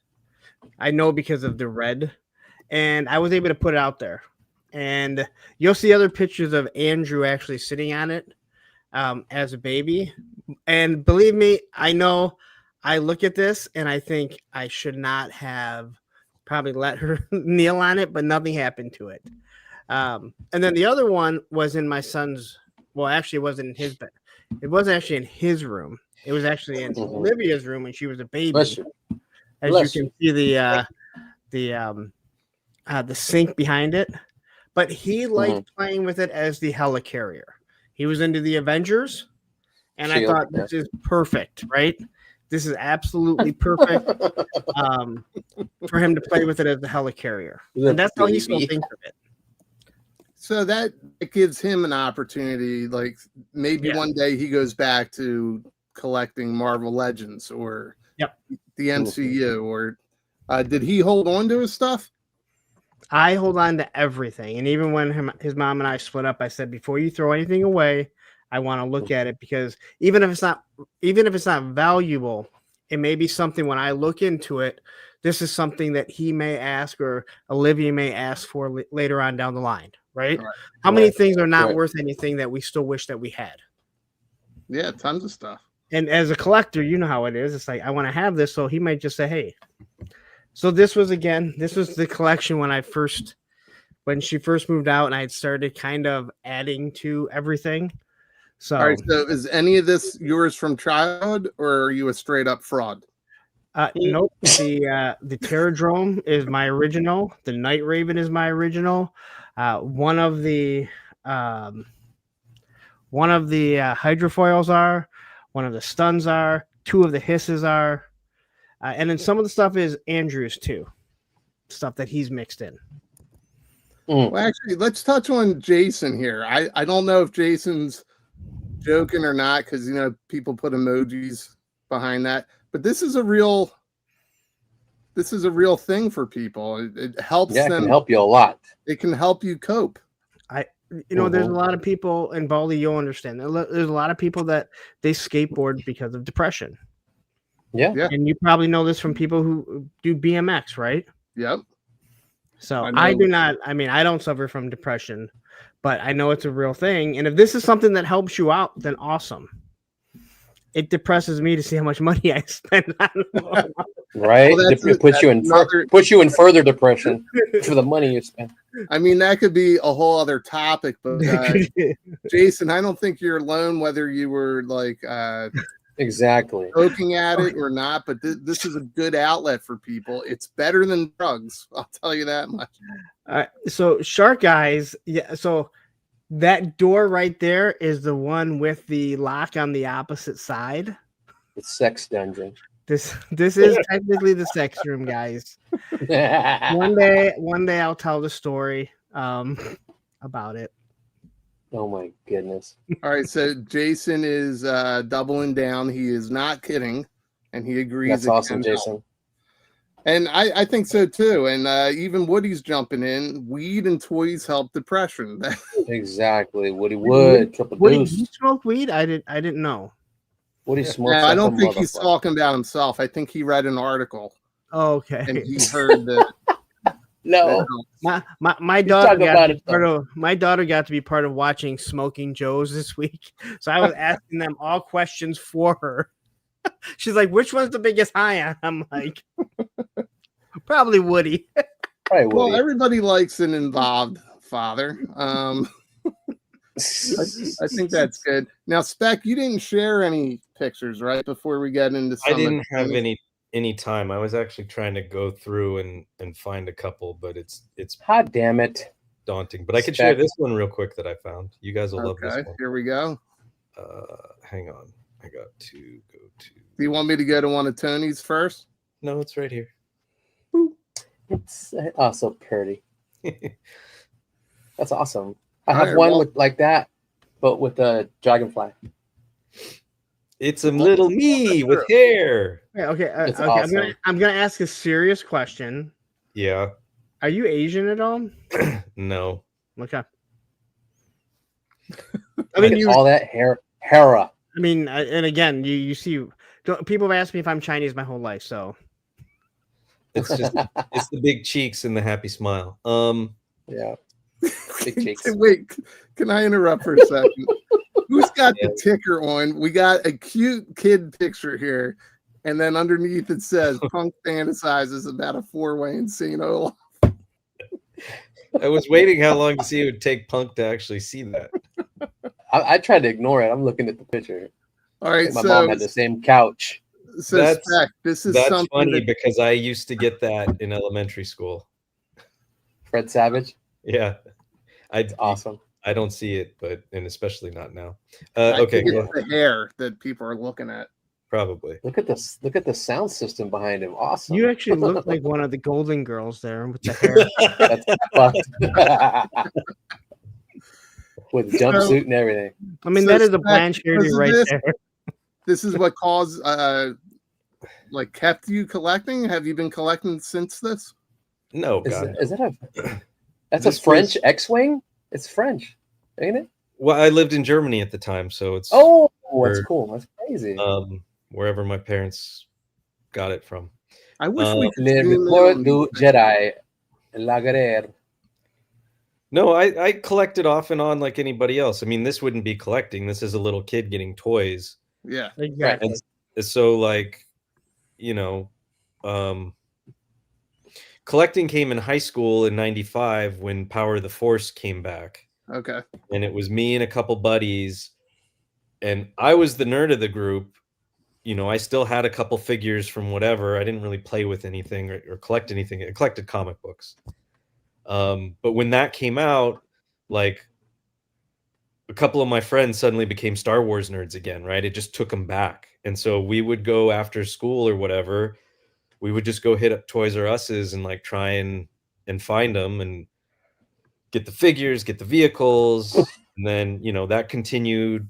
I know because of the red, and I was able to put it out there. And you'll see other pictures of Andrew actually sitting on it as a baby. And believe me, I know I look at this and I think I should not have probably let her kneel on it, but nothing happened to it. And then the other one was in my son's. Well, actually, it wasn't in his bed. It wasn't actually in his room. It was actually in Olivia's room when she was a baby. Bless you. As Bless you can see the sink behind it. But he liked playing with it as the helicarrier. He was into the Avengers, and I thought this is perfect, right? This is absolutely perfect for him to play with it as the helicarrier. And that's how he still thinks of it. So that gives him an opportunity, like maybe one day he goes back to collecting Marvel Legends or the MCU, or did he hold on to his stuff? I hold on to everything, and even when his mom and I split up, I said, before you throw anything away, I want to look at it, because even if it's not valuable, it may be something when I look into it. This is something that he may ask, or Olivia may ask for later on down the line, right? How many things are not worth anything that we still wish that we had? Yeah, tons of stuff. And as a collector, you know how it is. It's like, I want to have this, so he might just say, hey. So this was the collection when she first moved out, and I had started kind of adding to everything. So, all right, so is any of this yours from childhood, or are you a straight up fraud? Nope. The Terradrome is my original. The Night Raven is my original. One of the hydrofoils are. One of the stuns are. Two of the hisses are. And then some of the stuff is Andrew's too. Stuff that he's mixed in. Well, actually, let's touch on Jason here. I don't know if Jason's joking or not, because people put emojis behind that, but this is a real thing for people. It helps them. It can help you a lot. It can help you cope. There's a lot of people, and Baldy, you'll understand. There's a lot of people that they skateboard because of depression. Yeah. And you probably know this from people who do BMX, right? Yep. So I do not. I mean, I don't suffer from depression, but I know it's a real thing. And if this is something that helps you out, then awesome. It depresses me to see how much money I spend on it. Right? Well, it puts you in further depression for the money you spend. I mean, that could be a whole other topic, but Jason, I don't think you're alone, whether you were like exactly poking at it or not, but this is a good outlet for people. It's better than drugs, I'll tell you that much. So Shark Eyes, so that door right there is the one with the lock on the opposite side. The sex dungeon. This is technically the sex room, guys. One day I'll tell the story about it. Oh my goodness. All right, so Jason is doubling down. He is not kidding, and he agrees. That's awesome, Jason. And I think so too. And even Woody's jumping in. Weed and toys help depression. Exactly. Woody Wood, triple Woody, deuce. you smoke weed? I didn't know. Woody smokes. I don't think he's talking about himself. I think he read an article. Okay. And he heard that. No. My daughter got to be part of watching Smoking Joe's this week. So I was asking them all questions for her. She's like, which one's the biggest high on? I'm like, probably Woody. Probably Woody. Well, everybody likes an involved father. I think that's good. Now, Spec, you didn't share any pictures, right? Before we get into some. I didn't have any time. I was actually trying to go through and find a couple, but it's God damn it, daunting. But I could share this one real quick that I found. You guys will love this one. Here we go. Hang on. I got to go to. Do you want me to go to one of Tony's first? No, it's right here. It's so pretty. That's awesome. I have one with like that, but with a dragonfly. It's a little me with hair. Okay. Awesome. I'm gonna ask a serious question. Yeah. Are you Asian at all? No. Okay. I mean, all that Hera. I mean, and again, you see, people have asked me if I'm Chinese my whole life, so it's the big cheeks and the happy smile. Yeah. Big cheeks. Wait, can I interrupt for a second? Who's got the ticker on? We got a cute kid picture here, And then underneath it says, Punk fantasizes about a 4-way in St. Olaf. I was waiting how long to see it would take Punk to actually see that. I tried to ignore it. I'm looking at the picture. All right, My mom had the same couch. So Spec, this is That's something funny that, because I used to get that in elementary school. Fred Savage. Yeah, It's awesome. I don't see it, and especially not now. I Okay, think it's the hair that people are looking at. probably. Look at this. Look at the sound system behind him. Awesome. You actually look like one of the Golden Girls there with the hair. That's fucked. With jumpsuit and everything. I mean, So that is a Spec, Blanche because of right this, there. This is what caused, like, kept you collecting. Have you been collecting since this? No, Is God. that a? That's This a French was- X-wing. It's French, ain't it? Well, I lived in Germany at the time, so it's Oh, that's Or- cool. That's crazy. wherever my parents got it from. I wish we could Le zoom in Retour on du these. Jedi, La Guerre. No, I collected off and on like anybody else. I mean, this wouldn't be collecting. This is a little kid getting toys. Yeah. Exactly. And so, like, collecting came in high school in '95 when Power of the Force came back. Okay. And it was me and a couple buddies, and I was the nerd of the group. I still had a couple figures from whatever. I didn't really play with anything or collect anything. I collected comic books. But when that came out, like, a couple of my friends suddenly became Star Wars nerds again, right? It just took them back. And so we would go after school or whatever. We would just go hit up Toys R Us's and like try and find them and get the figures, get the vehicles. And then, that continued.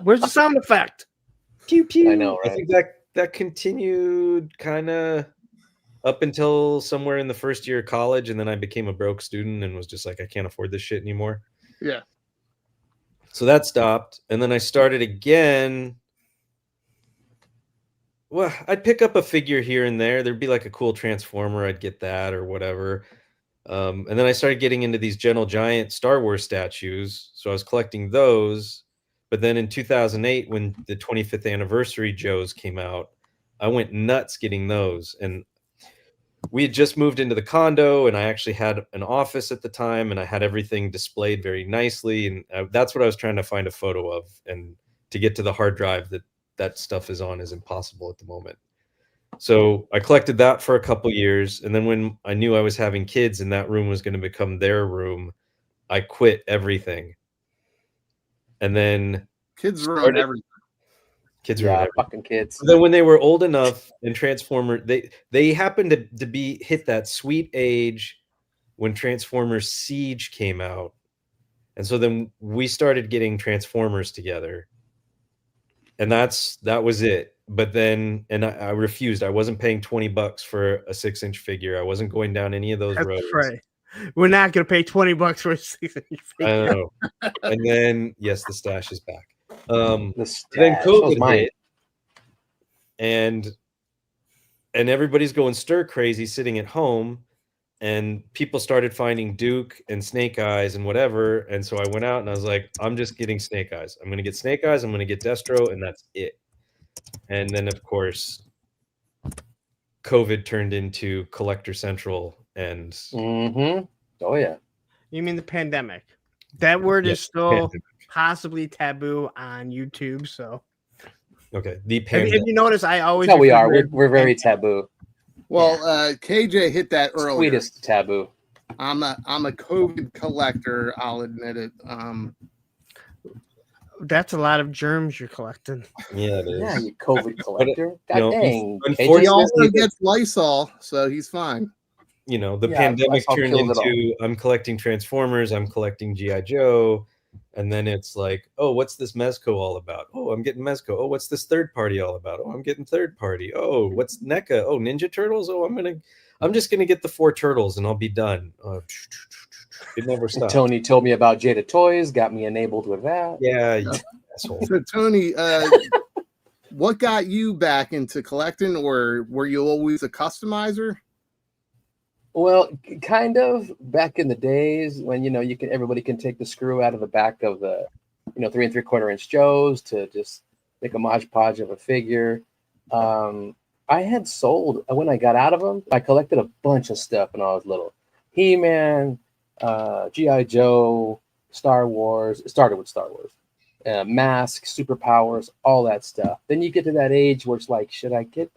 Where's the sound effect? Pew, pew. I know, I right? think that continued kind of up until somewhere in the first year of college. And then I became a broke student and was just like, I can't afford this shit anymore. Yeah. So that stopped. And then I started again. Well, I'd pick up a figure here and there. There'd be like a cool Transformer. I'd get that or whatever. And then I started getting into these Gentle Giant Star Wars statues. So I was collecting those. But then in 2008, when the 25th anniversary Joes came out, I went nuts getting those. And we had just moved into the condo, and I actually had an office at the time, and I had everything displayed very nicely. And that's what I was trying to find a photo of. And to get to the hard drive that stuff is on is impossible at the moment. So I collected that for a couple years. And then when I knew I was having kids and that room was going to become their room, I quit everything. And then Kids ruin everything. kids were Yeah, everything. fucking kids. So then when they were old enough and Transformer, they happened to hit that sweet age when Transformers Siege came out. And so then we started getting Transformers together. And that was it. But then, and I refused. I wasn't paying $20 for a 6-inch figure. I wasn't going down any of those That's roads. right. We're not gonna pay $20 for a 6-inch I figure. know. And then, yes, the stash is back. The Then stash, that was COVID mine. hit, and everybody's going stir crazy sitting at home, and people started finding Duke and Snake Eyes and whatever. And so I went out and I was like, I'm just getting Snake Eyes. I'm going to get Snake Eyes. I'm going to get Destro, and that's it. And then, of course, COVID turned into Collector Central, and Mm-hmm. Oh yeah. You mean the pandemic? That word Yeah, is still pandemic. possibly taboo on YouTube. So Okay, the if pandemic. you notice, I always That's how we refer are. to We're very taboo. Well, KJ hit that earlier. Sweetest taboo. I'm a COVID collector. I'll admit it. That's a lot of germs you're collecting. Yeah, it is. Yeah, you COVID collector. God know, dang. unfortunately- He KJ, also gets Lysol, so he's fine. You know, the Yeah, pandemic Lysol turned kills it all. into I'm collecting Transformers, I'm collecting G.I. Joe, and then it's like, oh, what's this Mezco all about? Oh, I'm getting Mezco. Oh, what's this third party all about? Oh, I'm getting third party. Oh, what's NECA? Oh, Ninja Turtles. Oh, I'm just gonna get the 4 turtles and I'll be done. It never stops. Tony told me about Jada Toys, got me enabled with that. Yeah, you asshole. So Tony, what got you back into collecting, or were you always a customizer? Well, kind of back in the days when everybody can take the screw out of the back of the 3 3/4 inch Joes to just make a Mod Podge of a figure. I had sold when I got out of them. I collected a bunch of stuff when I was little. He-Man, G.I. Joe, Star Wars. It started with Star Wars. Mask, superpowers, all that stuff. Then you get to that age where it's like, should I get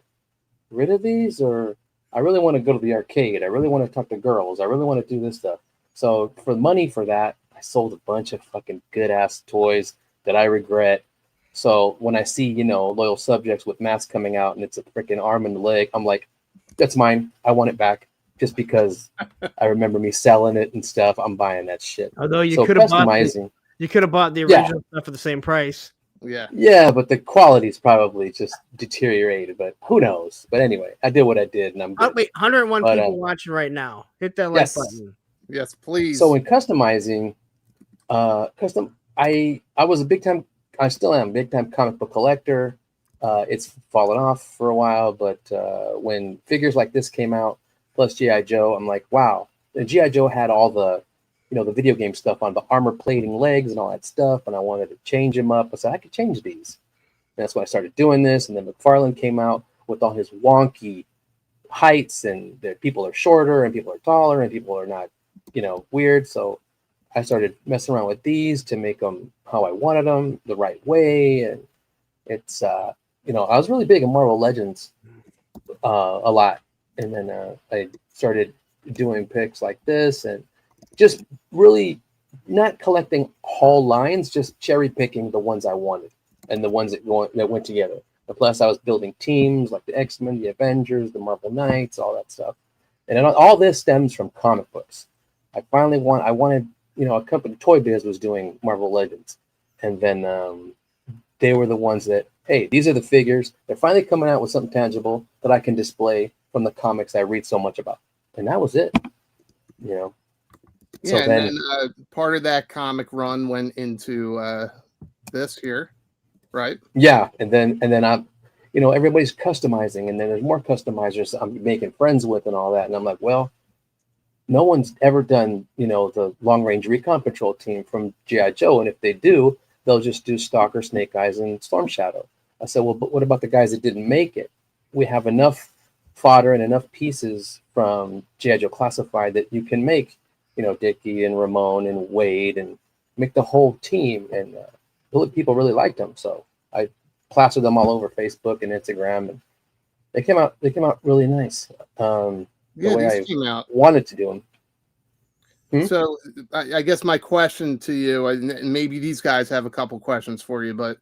rid of these, or I really want to go to the arcade? I really want to talk to girls. I really want to do this stuff. So for money for that, I sold a bunch of fucking good ass toys that I regret. So when I see, Loyal Subjects with masks coming out and it's a freaking arm and leg, I'm like, that's mine. I want it back. Just because I remember me selling it and stuff, I'm buying that shit. Although you could have bought the original stuff for the same price. Yeah. Yeah, but the quality's probably just deteriorated, but who knows? But anyway, I did what I did and I'm good. Wait, 101 people watching right now. Hit that like button. Yes, please. So in customizing, I was I still am a big time comic book collector. It's fallen off for a while, but when figures like this came out, plus G.I. Joe, I'm like, wow. The G.I. Joe had all the, the video game stuff on the armor plating legs and all that stuff, and I wanted to change them up. I said, I could change these. And that's when I started doing this, and then McFarlane came out with all his wonky heights, and people are shorter, and people are taller, and people are not, weird. So I started messing around with these to make them how I wanted them, the right way, and it's, I was really big in Marvel Legends a lot. And then I started doing picks like this and just really not collecting whole lines, just cherry picking the ones I wanted and the ones that went together. And plus, I was building teams like the X-Men, the Avengers, the Marvel Knights, all that stuff. And then all this stems from comic books. I wanted, a company, Toy Biz was doing Marvel Legends. And then they were the ones that, hey, these are the figures. They're finally coming out with something tangible that I can display from the comics I read so much about. And that was it, Yeah, So and then part of that comic run went into this here, right? Yeah, and then I'm, everybody's customizing, and then there's more customizers I'm making friends with and all that. And I'm like, well, no one's ever done, the long range recon patrol team from G.I. Joe. And if they do, they'll just do Stalker, Snake Eyes, and Storm Shadow. I said, well, but what about the guys that didn't make it? We have enough fodder and enough pieces from G.I. Joe Classified that you can make, Dickie and Ramon and Wade and make the whole team. And people really liked them. So I plastered them all over Facebook and Instagram, and they came out really nice. The way I came out. wanted to do them. So I guess my question to you, and maybe these guys have a couple questions for you, but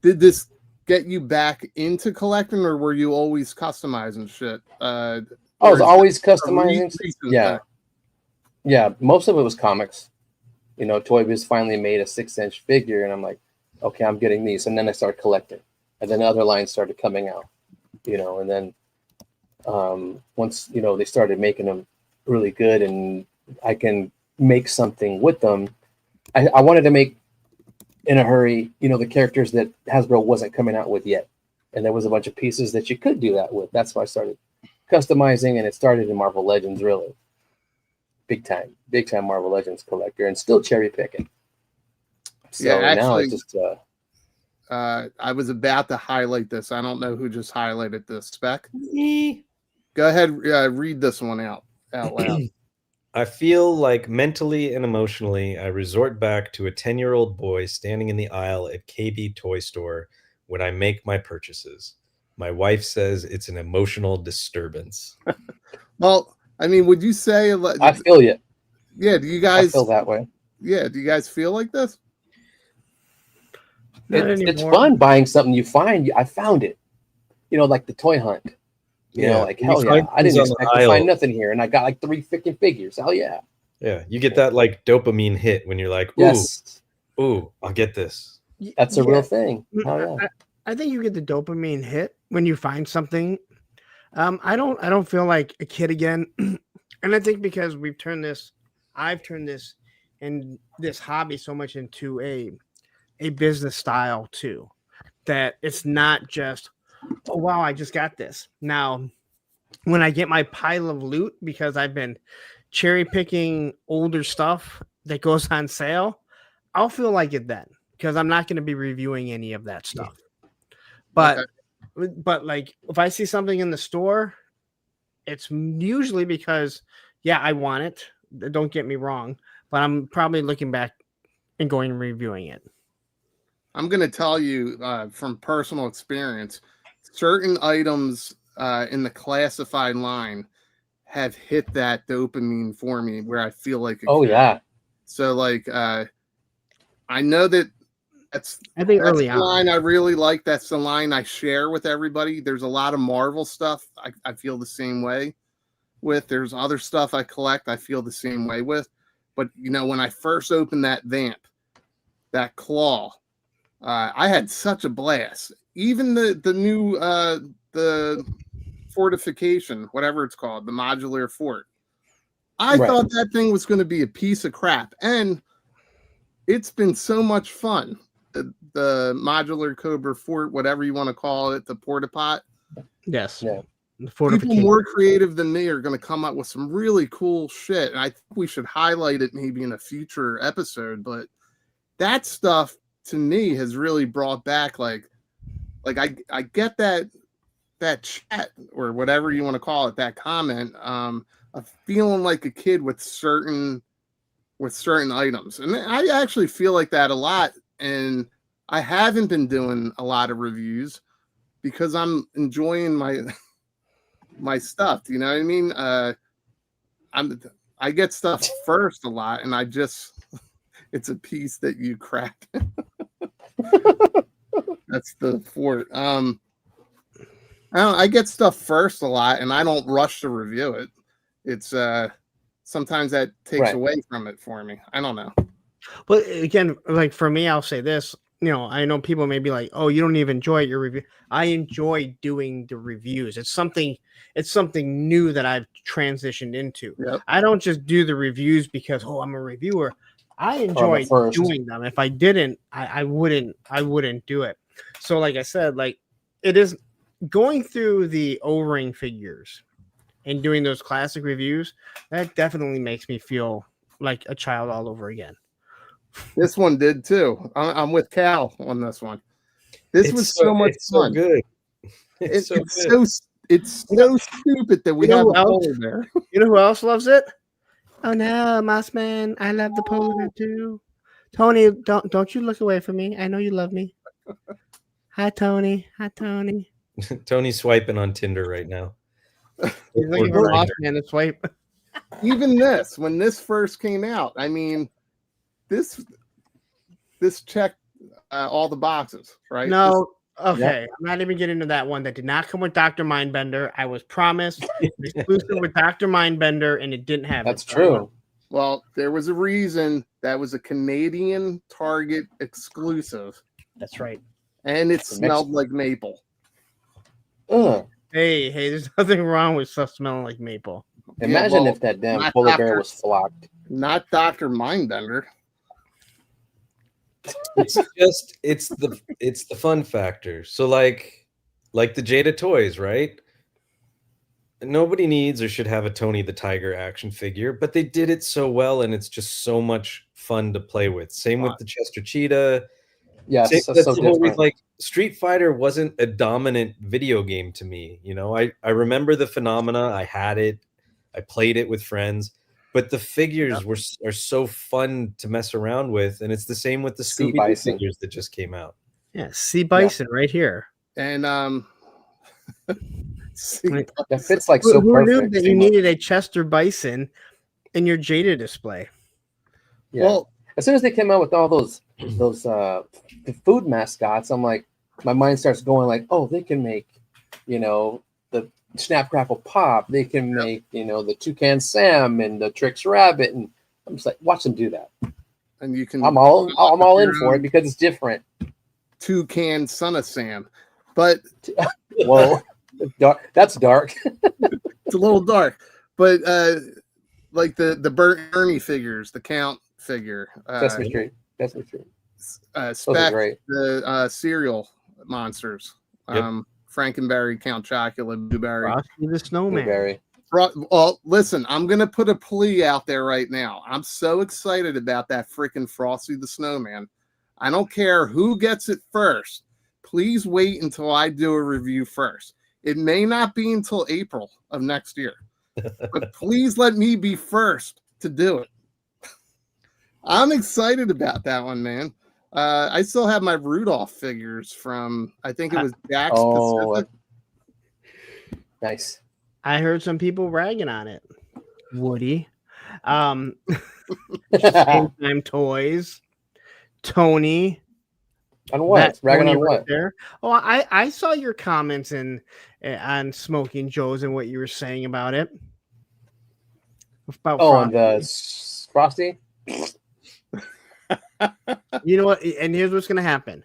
did this get you back into collecting, or were you always customizing shit? I was always customizing. Yeah. Most of it was comics. Toy Biz finally made a 6-inch figure, and I'm like, okay, I'm getting these. And then I started collecting, and then other lines started coming out. And then once they started making them really good, and I can make something with them. I wanted to make in a hurry, the characters that Hasbro wasn't coming out with yet. And there was a bunch of pieces that you could do that with. That's why I started customizing, and it started in Marvel Legends, really. Big time Marvel Legends collector, and still cherry picking. So now it's just I was about to highlight this. I don't know who just highlighted this. Spec? Go ahead, read this one out loud. I feel like mentally and emotionally, I resort back to a 10-year-old boy standing in the aisle at KB Toy Store when I make my purchases. My wife says it's an emotional disturbance. Well, I mean, would you say? I feel you. Yeah. Do you guys feel that way? Yeah. Do you guys feel like this? It's fun buying something you find. I found it. Like the toy hunt. Like, hell yeah. I didn't expect to find nothing here, and I got like 3 freaking figures. Hell yeah. Yeah, you get that like dopamine hit when you're like, ooh, I'll get this. That's a real thing. Hell yeah. I think you get the dopamine hit when you find something. I don't feel like a kid again. And I think because I've turned this and this hobby so much into a business style too, that it's not just, oh wow, I just got this. Now, when I get my pile of loot, because I've been cherry picking older stuff that goes on sale, I'll feel like it then. because I'm not going to be reviewing any of that stuff. But like if I see something in the store, it's usually because I want it. Don't get me wrong, but I'm probably looking back and going and reviewing it. I'm going to tell you from personal experience, certain items in the classified line have hit that dopamine for me where I feel like yeah. So like I know that's early the on line I really like. That's the line I share with everybody. There's a lot of Marvel stuff I feel the same way with. There's other stuff I collect I feel the same way with. But when I first opened that Vamp, that claw, I had such a blast. Even the new the fortification, whatever it's called, the modular fort. I thought that thing was going to be a piece of crap, and it's been so much fun. The modular Cobra fort, whatever you want to call it, the porta pot. Yes. Yeah. People more creative than me are going to come up with some really cool shit, and I think we should highlight it maybe in a future episode. But that stuff to me has really brought back like I get that chat or whatever you want to call it, that comment, of feeling like a kid with certain items. And I actually feel like that a lot. And I haven't been doing a lot of reviews because I'm enjoying my stuff. You know what I mean? I get stuff first a lot, and it's a piece that you crack. That's the fort. I get stuff first a lot, and I don't rush to review it. It's sometimes that takes away from it for me. I don't know. But again, like for me, I'll say this. I know people may be like, "Oh, you don't even enjoy your review." I enjoy doing the reviews. It's something new that I've transitioned into. Yep. I don't just do the reviews because I'm a reviewer. I enjoy doing them. If I didn't, I wouldn't do it. So, like I said, like it is going through the O-ring figures and doing those classic reviews. That definitely makes me feel like a child all over again. This one did too. I'm with Cal on this one. This was so much fun. So good. It's so stupid that we have a polar bear. You know who else loves it? Oh no, Mossman! I love the polar bear too. Tony, don't you look away from me. I know you love me. Hi, Tony. Hi, Tony. Tony's swiping on Tinder right now. He's looking for Mossman to swipe. Even when this first came out, I mean, this checked all the boxes, right? No. Okay, I'm not even getting into that one. That did not come with Dr. Mindbender. I was promised exclusive with Dr. Mindbender, and it didn't have That's true. Well, there was a reason that was a Canadian Target exclusive. That's right. And it smelled like maple. Hey, there's nothing wrong with stuff smelling like maple. Imagine if that damn polar bear was flocked. Not Dr. Mindbender. It's the fun factor. So like the Jada toys, right? Nobody needs or should have a Tony the Tiger action figure, but they did it so well, and it's just so much fun to play with. Same with the Chester Cheetah. Yes, that's so the whole reason, like Street Fighter wasn't a dominant video game to me. I remember the phenomena. I had it. I played it with friends. But the figures are so fun to mess around with, and it's the same with the Scooby-Doo figures that just came out. Yeah, Sea Bison right here. And that fits like so who perfect. Knew that you needed a Chester Bison in your Jada display? Yeah. Well, as soon as they came out with all those the food mascots, I'm like, my mind starts going like, oh, they can make, the Snap Crackle Pop. They can make, the Toucan Sam and the Trix Rabbit, and I'm just like, watch them do that. And you can. I'm all in for it because it's different. Toucan Son of Sam, but well, that's dark. It's a little dark, but like the Bert and Ernie figures, the Count figure. Sesame Street. Spec, the cereal monsters. Yep. Frankenberry, Count Chocula, Blueberry. Frosty the Snowman. Blueberry. Well, listen, I'm going to put a plea out there right now. I'm so excited about that freaking Frosty the Snowman. I don't care who gets it first. Please wait until I do a review first. It may not be until April of next year, but please let me be first to do it. I'm excited about that one, man. I still have my Rudolph figures from, I think it was Jack's Pacific. Nice. I heard some people ragging on it. Woody. Same Time Toys. Tony. On what? Ragging on what? There. Oh, I saw your comments on Smoking Joe's and what you were saying about it. About on the Frosty? You know what? And here's what's going to happen.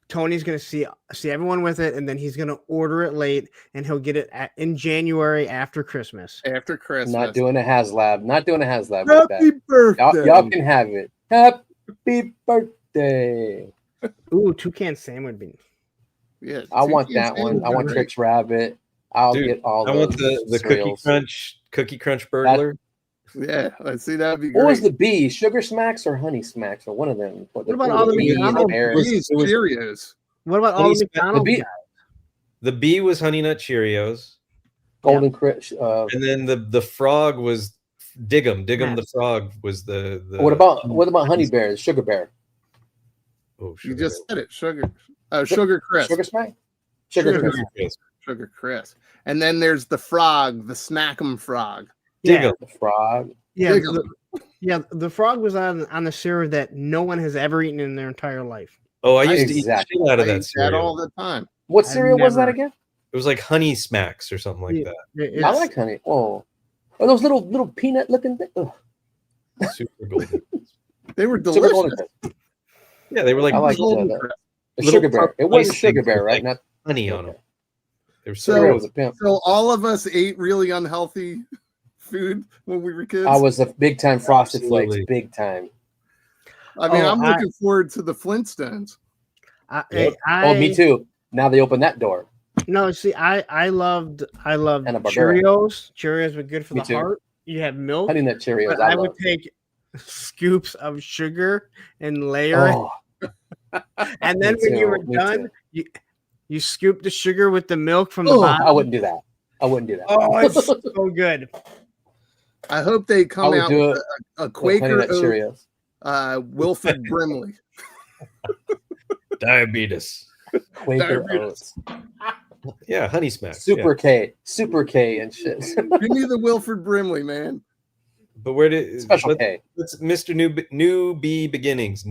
Tony's going to see everyone with it, and then he's going to order it late, and he'll get it in January after Christmas. After Christmas. Not doing a HasLab. Not doing a HasLab. Happy birthday. Y'all can have it. Happy birthday. Ooh, Toucan Sam would be. Yeah, I want that one. I want Trix Rabbit. I'll get all. I want the Cookie Crunch burglar. Yeah, let's see. That'd be great. What was the B? Sugar Smacks or Honey Smacks or one of them? What about all the McDonald's Cheerios? What about all the McDonald's guys? The B was Honey Nut Cheerios. Golden Crisp. And then the frog was Diggum. Diggum the frog was the. What about Honey Bear? Sugar Bear. Oh, you just said it. Sugar Crisp. Sugar Smack. Sugar Crisp. And then there's the frog, the Snack'em frog. Yeah, the frog. Yeah, the frog was on the cereal that no one has ever eaten in their entire life. Oh, I used to eat shit out of that cereal all the time. What cereal was that again? It was like Honey Smacks or something like that. I like honey. Oh, those little peanut looking things. Super golden. They were delicious. Yeah, they were like I like the Sugar Bear. It was Sugar Bear, right? Not honey on them. So all of us ate really unhealthy food when we were kids. I was a big time Frosted Flakes, big time. I mean, I'm looking forward to the Flintstones. Me too. Now they open that door. No, see, I loved Cheerios. Cheerios were good for the heart. You have milk. Honey Nut Cheerios. But I would take scoops of sugar and layer it. And then when you were done, you scoop the sugar with the milk from the bottom. I wouldn't do that. Oh, it's so good. I hope they come out with a Quaker Oat, Wilford Brimley. Diabetes. Quaker Oats. Yeah, Honey Smack. Super K and shit. Give me the Wilford Brimley, man. But where did Special K? Let's Mr. Noob Beginnings.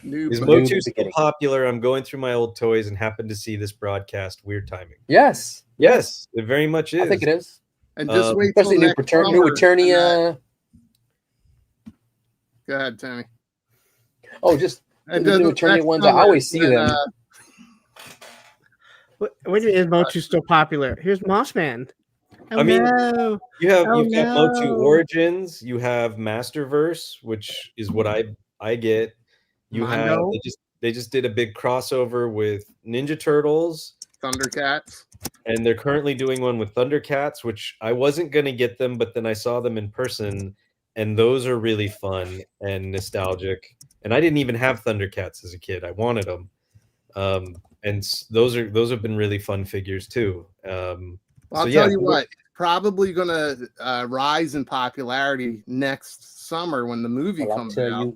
Is Motu still popular? I'm going through my old toys and happened to see this broadcast. Weird timing. Yes, it very much is. I think it is. And just wait, especially new Eternia. Go ahead, Tony. Oh, just the new Eternia ones. I always see them. What is Motu still popular? Here's Mossman. I mean, you have Motu Origins, you have Masterverse, which is what I get. You have they just did a big crossover with Ninja Turtles, Thundercats, and they're currently doing one with Thundercats, which I wasn't gonna get them, but then I saw them in person, and those are really fun and nostalgic. And I didn't even have Thundercats as a kid. I wanted them, and those have been really fun figures too. I'll tell you what, probably going to rise in popularity next summer when the movie comes out.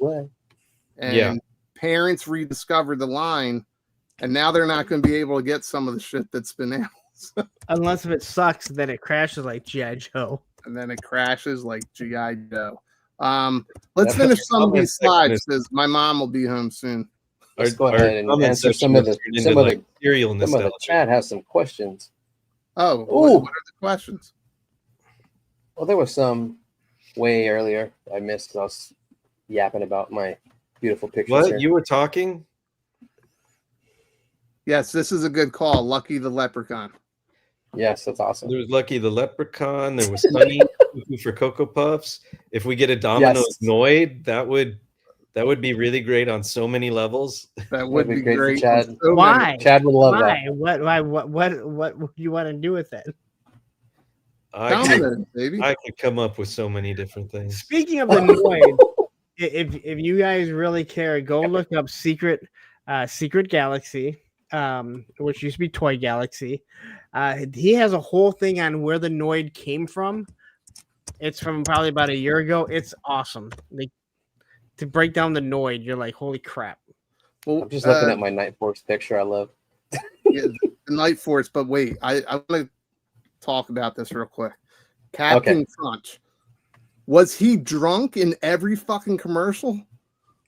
And parents rediscover the line, and now they're not going to be able to get some of the shit that's been out. Unless if it sucks, then it crashes like G.I. Joe. And then it crashes like G.I. Joe. Let's finish some of these slides because my mom will be home soon. Let's go ahead and answer some of the chat has some questions. Oh, what are the questions? Well, there was some way earlier I missed because I was yapping about my beautiful pictures. What? Here. You were talking? Yes, this is a good call. Lucky the Leprechaun. Yes, that's awesome. There was Lucky the Leprechaun. There was Sunny for Cocoa Puffs. If we get a Domino's Noid, that would be really great on so many levels. That would be great. Chad. Why? Chad would love that. What do you want to do with it? I could come up with so many different things. Speaking of the Noid, if you guys really care, go look up Secret Galaxy, which used to be Toy Galaxy. He has a whole thing on where the Noid came from. It's from probably about a year ago. It's awesome. Like, to break down the Noid, you're like, holy crap. Well, I'm just looking at my Night Force picture. I love. Yeah, the Night Force. But wait, I want to talk about this real quick. Captain Crunch. Was he drunk in every fucking commercial?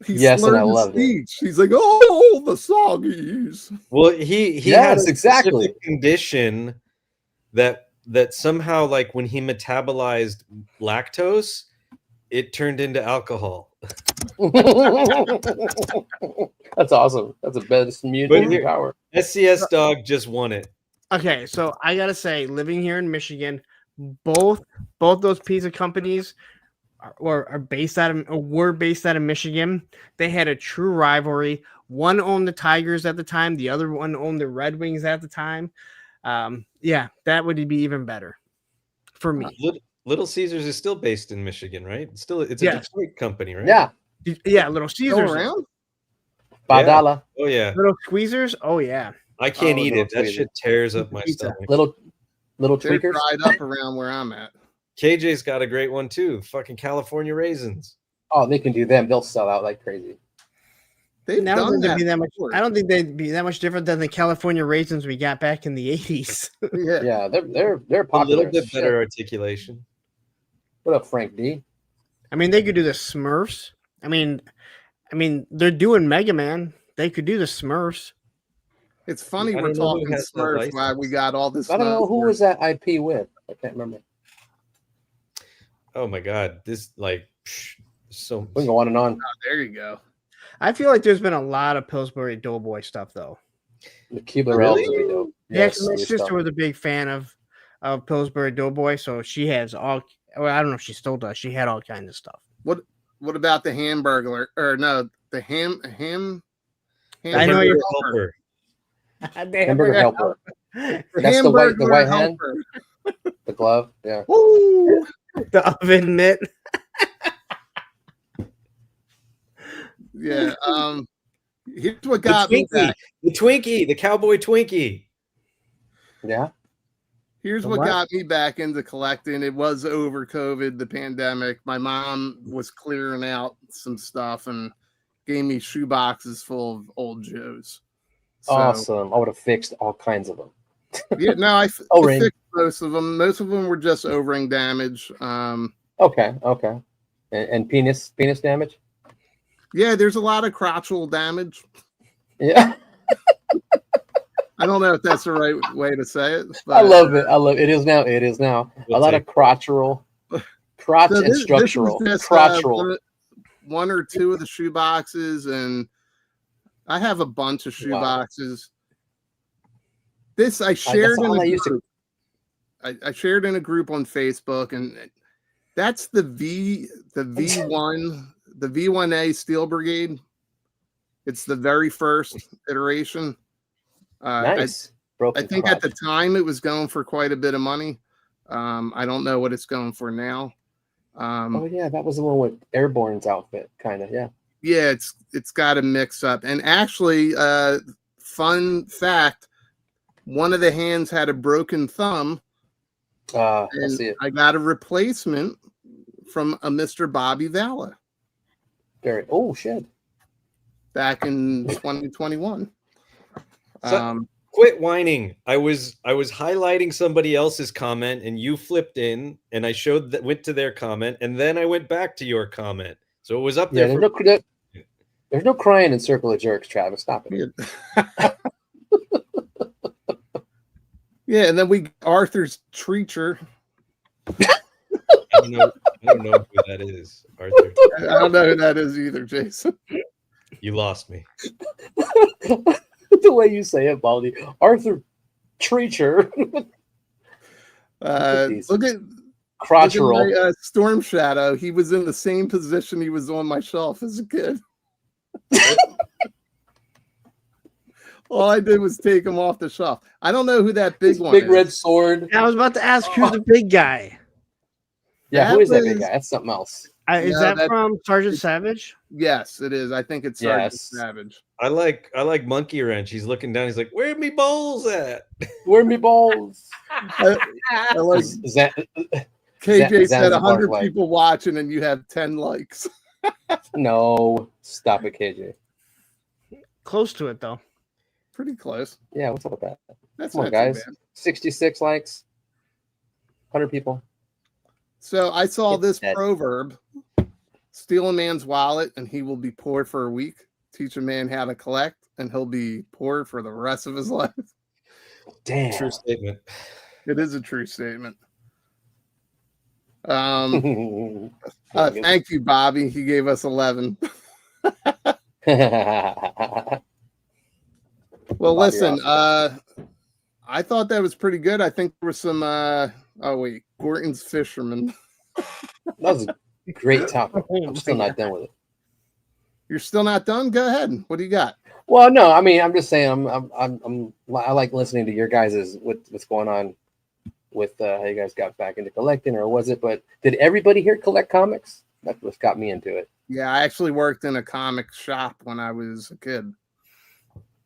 Yes, and I loved it. He's like, oh, the soggies. Well, he Yes, had a exactly. specific condition that somehow, like, when he metabolized lactose, it turned into alcohol. That's awesome. That's a best mutant power. SCS Dog just won it. Okay, so I gotta say, living here in Michigan, both those pizza companies were based out of Michigan. They had a true rivalry. One owned the Tigers at the time, the other one owned the Red Wings at the time. Yeah, that would be even better for me. Little Caesars is still based in Michigan, right? It's a Detroit company, right? Yeah, Little Caesars around. $5. Oh yeah. Little Squeezers. Oh yeah. I can't eat it. That Tweezers. shit tears up my Pizza. stomach. Little They're tweakers. dried up around where I'm at. KJ's got a great one too. Fucking California raisins. Oh, they can do them. They'll sell out like crazy. They've I don't done think they'd that be that much. before. I don't think they'd be that much different than the California raisins we got back in the 80s. Yeah. Yeah, they're A popular. little bit better articulation. What up, Frank D? I mean, they could do the Smurfs. I mean, they're doing Mega Man. They could do the Smurfs. It's funny I we're don't know who talking has the Smurfs while license. we got all this. I don't know who for- was that IP with. I can't remember. Oh my god, this like so. We can go on and on. Oh, there you go. I feel like there's been a lot of Pillsbury Doughboy stuff though. The Keebler Really? Elves would be dope. Yeah, 'cause my good sister stuff. was a big fan of Pillsbury Doughboy, so she has all. Well, I don't know if she still does. She had all kinds of stuff. What about the Hamburglar? Or no, the ham. I know you're Helper. Hamburger helper. The That's the white Hamburglar hand? helper. The glove. Yeah. Ooh. The oven mitt. Yeah. Here's what The got me Twinkie, back. the Twinkie, the cowboy Twinkie. Yeah. Here's The what what? got me back into collecting. It was over COVID, the pandemic. My mom was clearing out some stuff and gave me shoe boxes full of old Joes. So, Awesome. I would have fixed all kinds of them. yeah, no, I O-ring. fixed most of them. Most of them were just O-ring damage. Okay. And penis damage. Yeah, there's a lot of crotchal damage. Yeah. I don't know if that's the right way to say it. I love it. It is now. It is now. We'll a lot take of crotch So and structural. this is just, Crotchural. one or two of the shoe boxes, and I have a bunch of shoe Wow. boxes. This I shared in all I a used to- group. I shared in a group on Facebook, and that's the V1, the V1A Steel Brigade. It's the very first iteration. Nice. I Broken think at the crotch. time it was going for quite a bit of money. I don't know what it's going for now. Oh yeah, that was the one with Airborne's outfit, kind of. Yeah. Yeah, it's got a mix up. And actually, fun fact, one of the hands had a broken thumb, I and see it. I got a replacement from a Mr. Bobby Valla Very. Oh shit. back in 2021. So- Quit whining. I was highlighting somebody else's comment and you flipped in and I went to their comment and then I went back to your comment. So it was up Yeah. there. There's no crying in Circle of Jerks, Travis. Stop it. Yeah, and then Arthur's Treacher. I don't know who that is, Arthur. I don't know who that is either, Jason. You lost me. The way you say it, Baldy. Arthur Treacher. Look at Crotchural. my, Storm Shadow. He was in the same position he was on my shelf as a kid. All I did was take him off the shelf. I don't know who that big one Big is. red sword. I was about to ask who's the big guy. Yeah, That who is that big was- guy? That's something else. Is No, that that- from Sergeant Savage? Yes, it is. I think it's Sergeant Yes. Savage. I like Monkey Wrench. He's looking down. He's like, "Where are me bowls at?" Where me balls? I like Is that KJ said Zanzibar 100 flag. people watching and you have 10 likes. no? Stop it, KJ. Close to it though. Pretty close. Yeah, what's up with that? That's Come on, not guys. too bad. 66 likes. 100 people. So I saw It's this dead. proverb: steal a man's wallet and he will be poor for a week. Teach a man how to collect and he'll be poor for the rest of his life. Damn. True statement. It is a true statement. Thank you, Bobby. He gave us 11. Well, Bobby listen, Ross. I thought that was pretty good. I think there was some Gorton's Fisherman. That was a great topic. I'm still not done with it. You're still not done? Go ahead. What do you got? Well, no, I mean, I'm just saying, I like listening to your guys' what's going on with how you guys got back into collecting, or was it? But did everybody here collect comics? That's what got me into it. Yeah, I actually worked in a comic shop when I was a kid,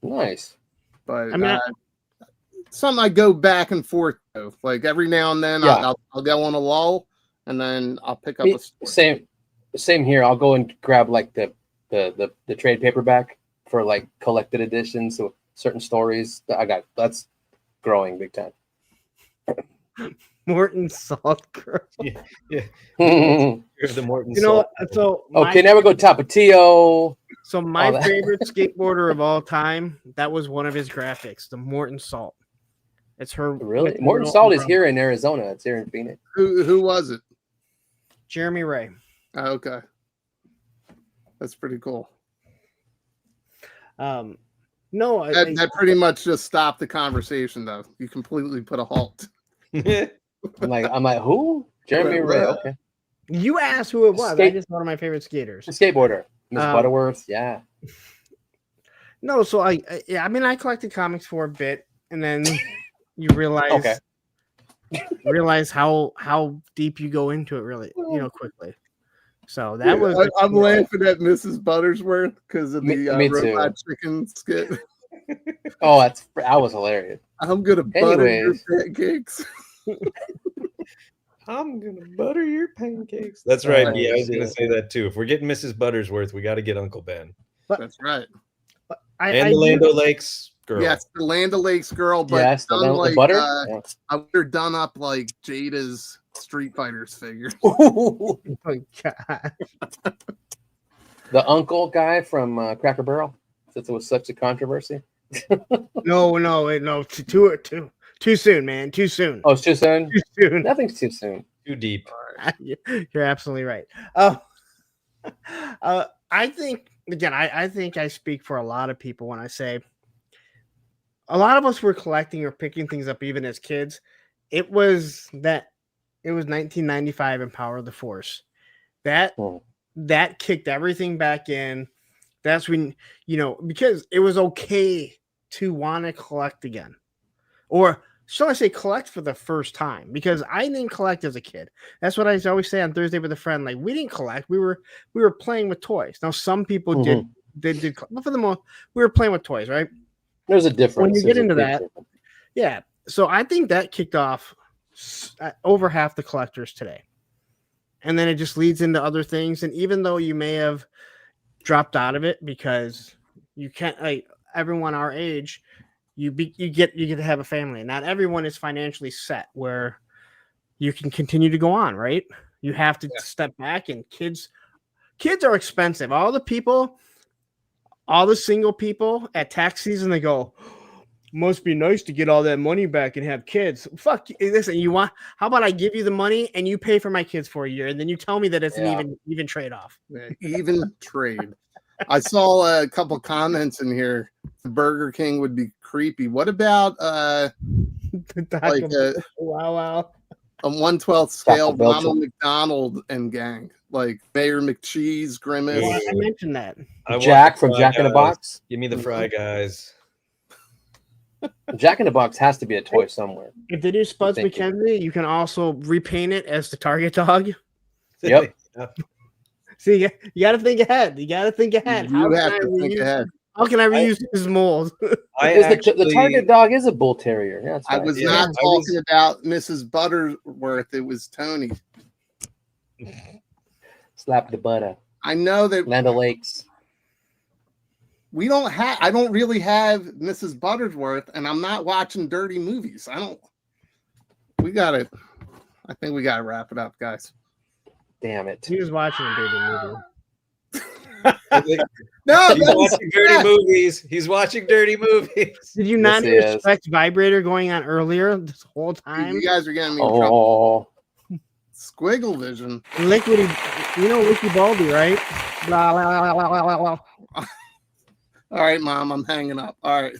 Nice. but I mean, something I go back and forth to. Like every now and then, Yeah. I'll go on a lull, and then I'll pick up Me- a story. Same here. I'll go and grab like the trade paperback for like collected editions of certain stories. That's growing big time. Morton Salt Girl. You're the Morton. You know what? So Okay, now we go Tapatio. So my all that. favorite skateboarder of all time, that was one of his graphics, the Morton Salt. It's her. Really? with Morton her Salt is umbrella. here in Arizona. It's here in Phoenix. Who was it? Jeremy Ray. Oh, okay, that's pretty cool. No, That pretty much just stopped the conversation, though. You completely put a halt. I'm like, who? Jeremy Wait, Ray. what? Okay. you asked who it was. I Skate- just one of my favorite skaters. The skateboarder. Miss Um, Butterworth. Yeah. No, so I mean I collected comics for a bit, and then you realize Okay. realize how deep you go into it really, quickly. So that was I'm laughing at Mrs. Buttersworth because of Me- the me too. robot chicken skit. Oh, that was hilarious. I'm gonna butter your Anyways. pancakes. I'm gonna butter your pancakes. That's right. Oh, Yeah, I was gonna shit. say that too. If we're getting Mrs. Buttersworth, we got to get Uncle Ben That's right. and the Lando Lakes girl. Yes, the Land O'Lakes girl, but Yes, the, done the butter. Yeah. I would have done up like Jada's Street Fighters figure. Yeah. Oh my God. The uncle guy from Cracker Barrel, since it was such a controversy. No, too soon, man. Too soon. Oh, it's too soon. Too soon. Nothing's too soon. Too deep. You're absolutely right. I think again, I think I speak for a lot of people when I say a lot of us were collecting or picking things up even as kids. It was 1995 and Power of the Force. That kicked everything back in. That's when, because it was okay to want to collect again. Or shall I say collect for the first time? Because I didn't collect as a kid. That's what I always say on Thursday with a friend. Like, we didn't collect. We were playing with toys. Now some people did, but for the most, we were playing with toys, right? There's a difference. When you get There's a into big that, difference. yeah. So I think that kicked off over half the collectors today. And then it just leads into other things. And even though you may have dropped out of it because you can't, everyone our age, you get to have a family. And not everyone is financially set where you can continue to go on, right? You have to step back, and kids are expensive. All the single people at tax season, they go, must be nice to get all that money back and have kids. Fuck, listen, how about I give you the money and you pay for my kids for a year, and then you tell me that it's an even trade-off. Even trade. I saw a couple comments in here. Burger King would be creepy. What about like a wow. 1/12 scale Taco Bell Ronald McDonald and gang? Like Mayor McCheese, Grimace. Well, I mentioned that. I want Jack the from Fry Jack in the Guys. Box. Give me the Fry Guys. Jack in the Box has to be a toy somewhere. If they do Spuds Thank you. McKenzie, you can also repaint it as the Target dog. Yep. See, you got to think ahead. You got to think ahead. You have to think ahead. How can I reuse his mold? The target dog is a bull terrier. Yeah, that's I right. was Yeah, not I talking about Mrs. Butterworth. It was Tony. Slap the butter. I know that Land O'Lakes. we don't have. I don't really have Mrs. Butterworth, and I'm not watching dirty movies. I don't. We got to. I think we got to wrap it up, guys. Damn it. He was watching a dirty movie. No, He's watching dirty movies. He's watching dirty movies. Did you not Yes, hear he is. Specs vibrator going on earlier this whole time? you guys are getting me in trouble. Oh, Squiggle vision. Liquidy, you know Licky Baldy, right? Blah, blah, blah, blah, blah, blah. All right, Mom, I'm hanging up. All right.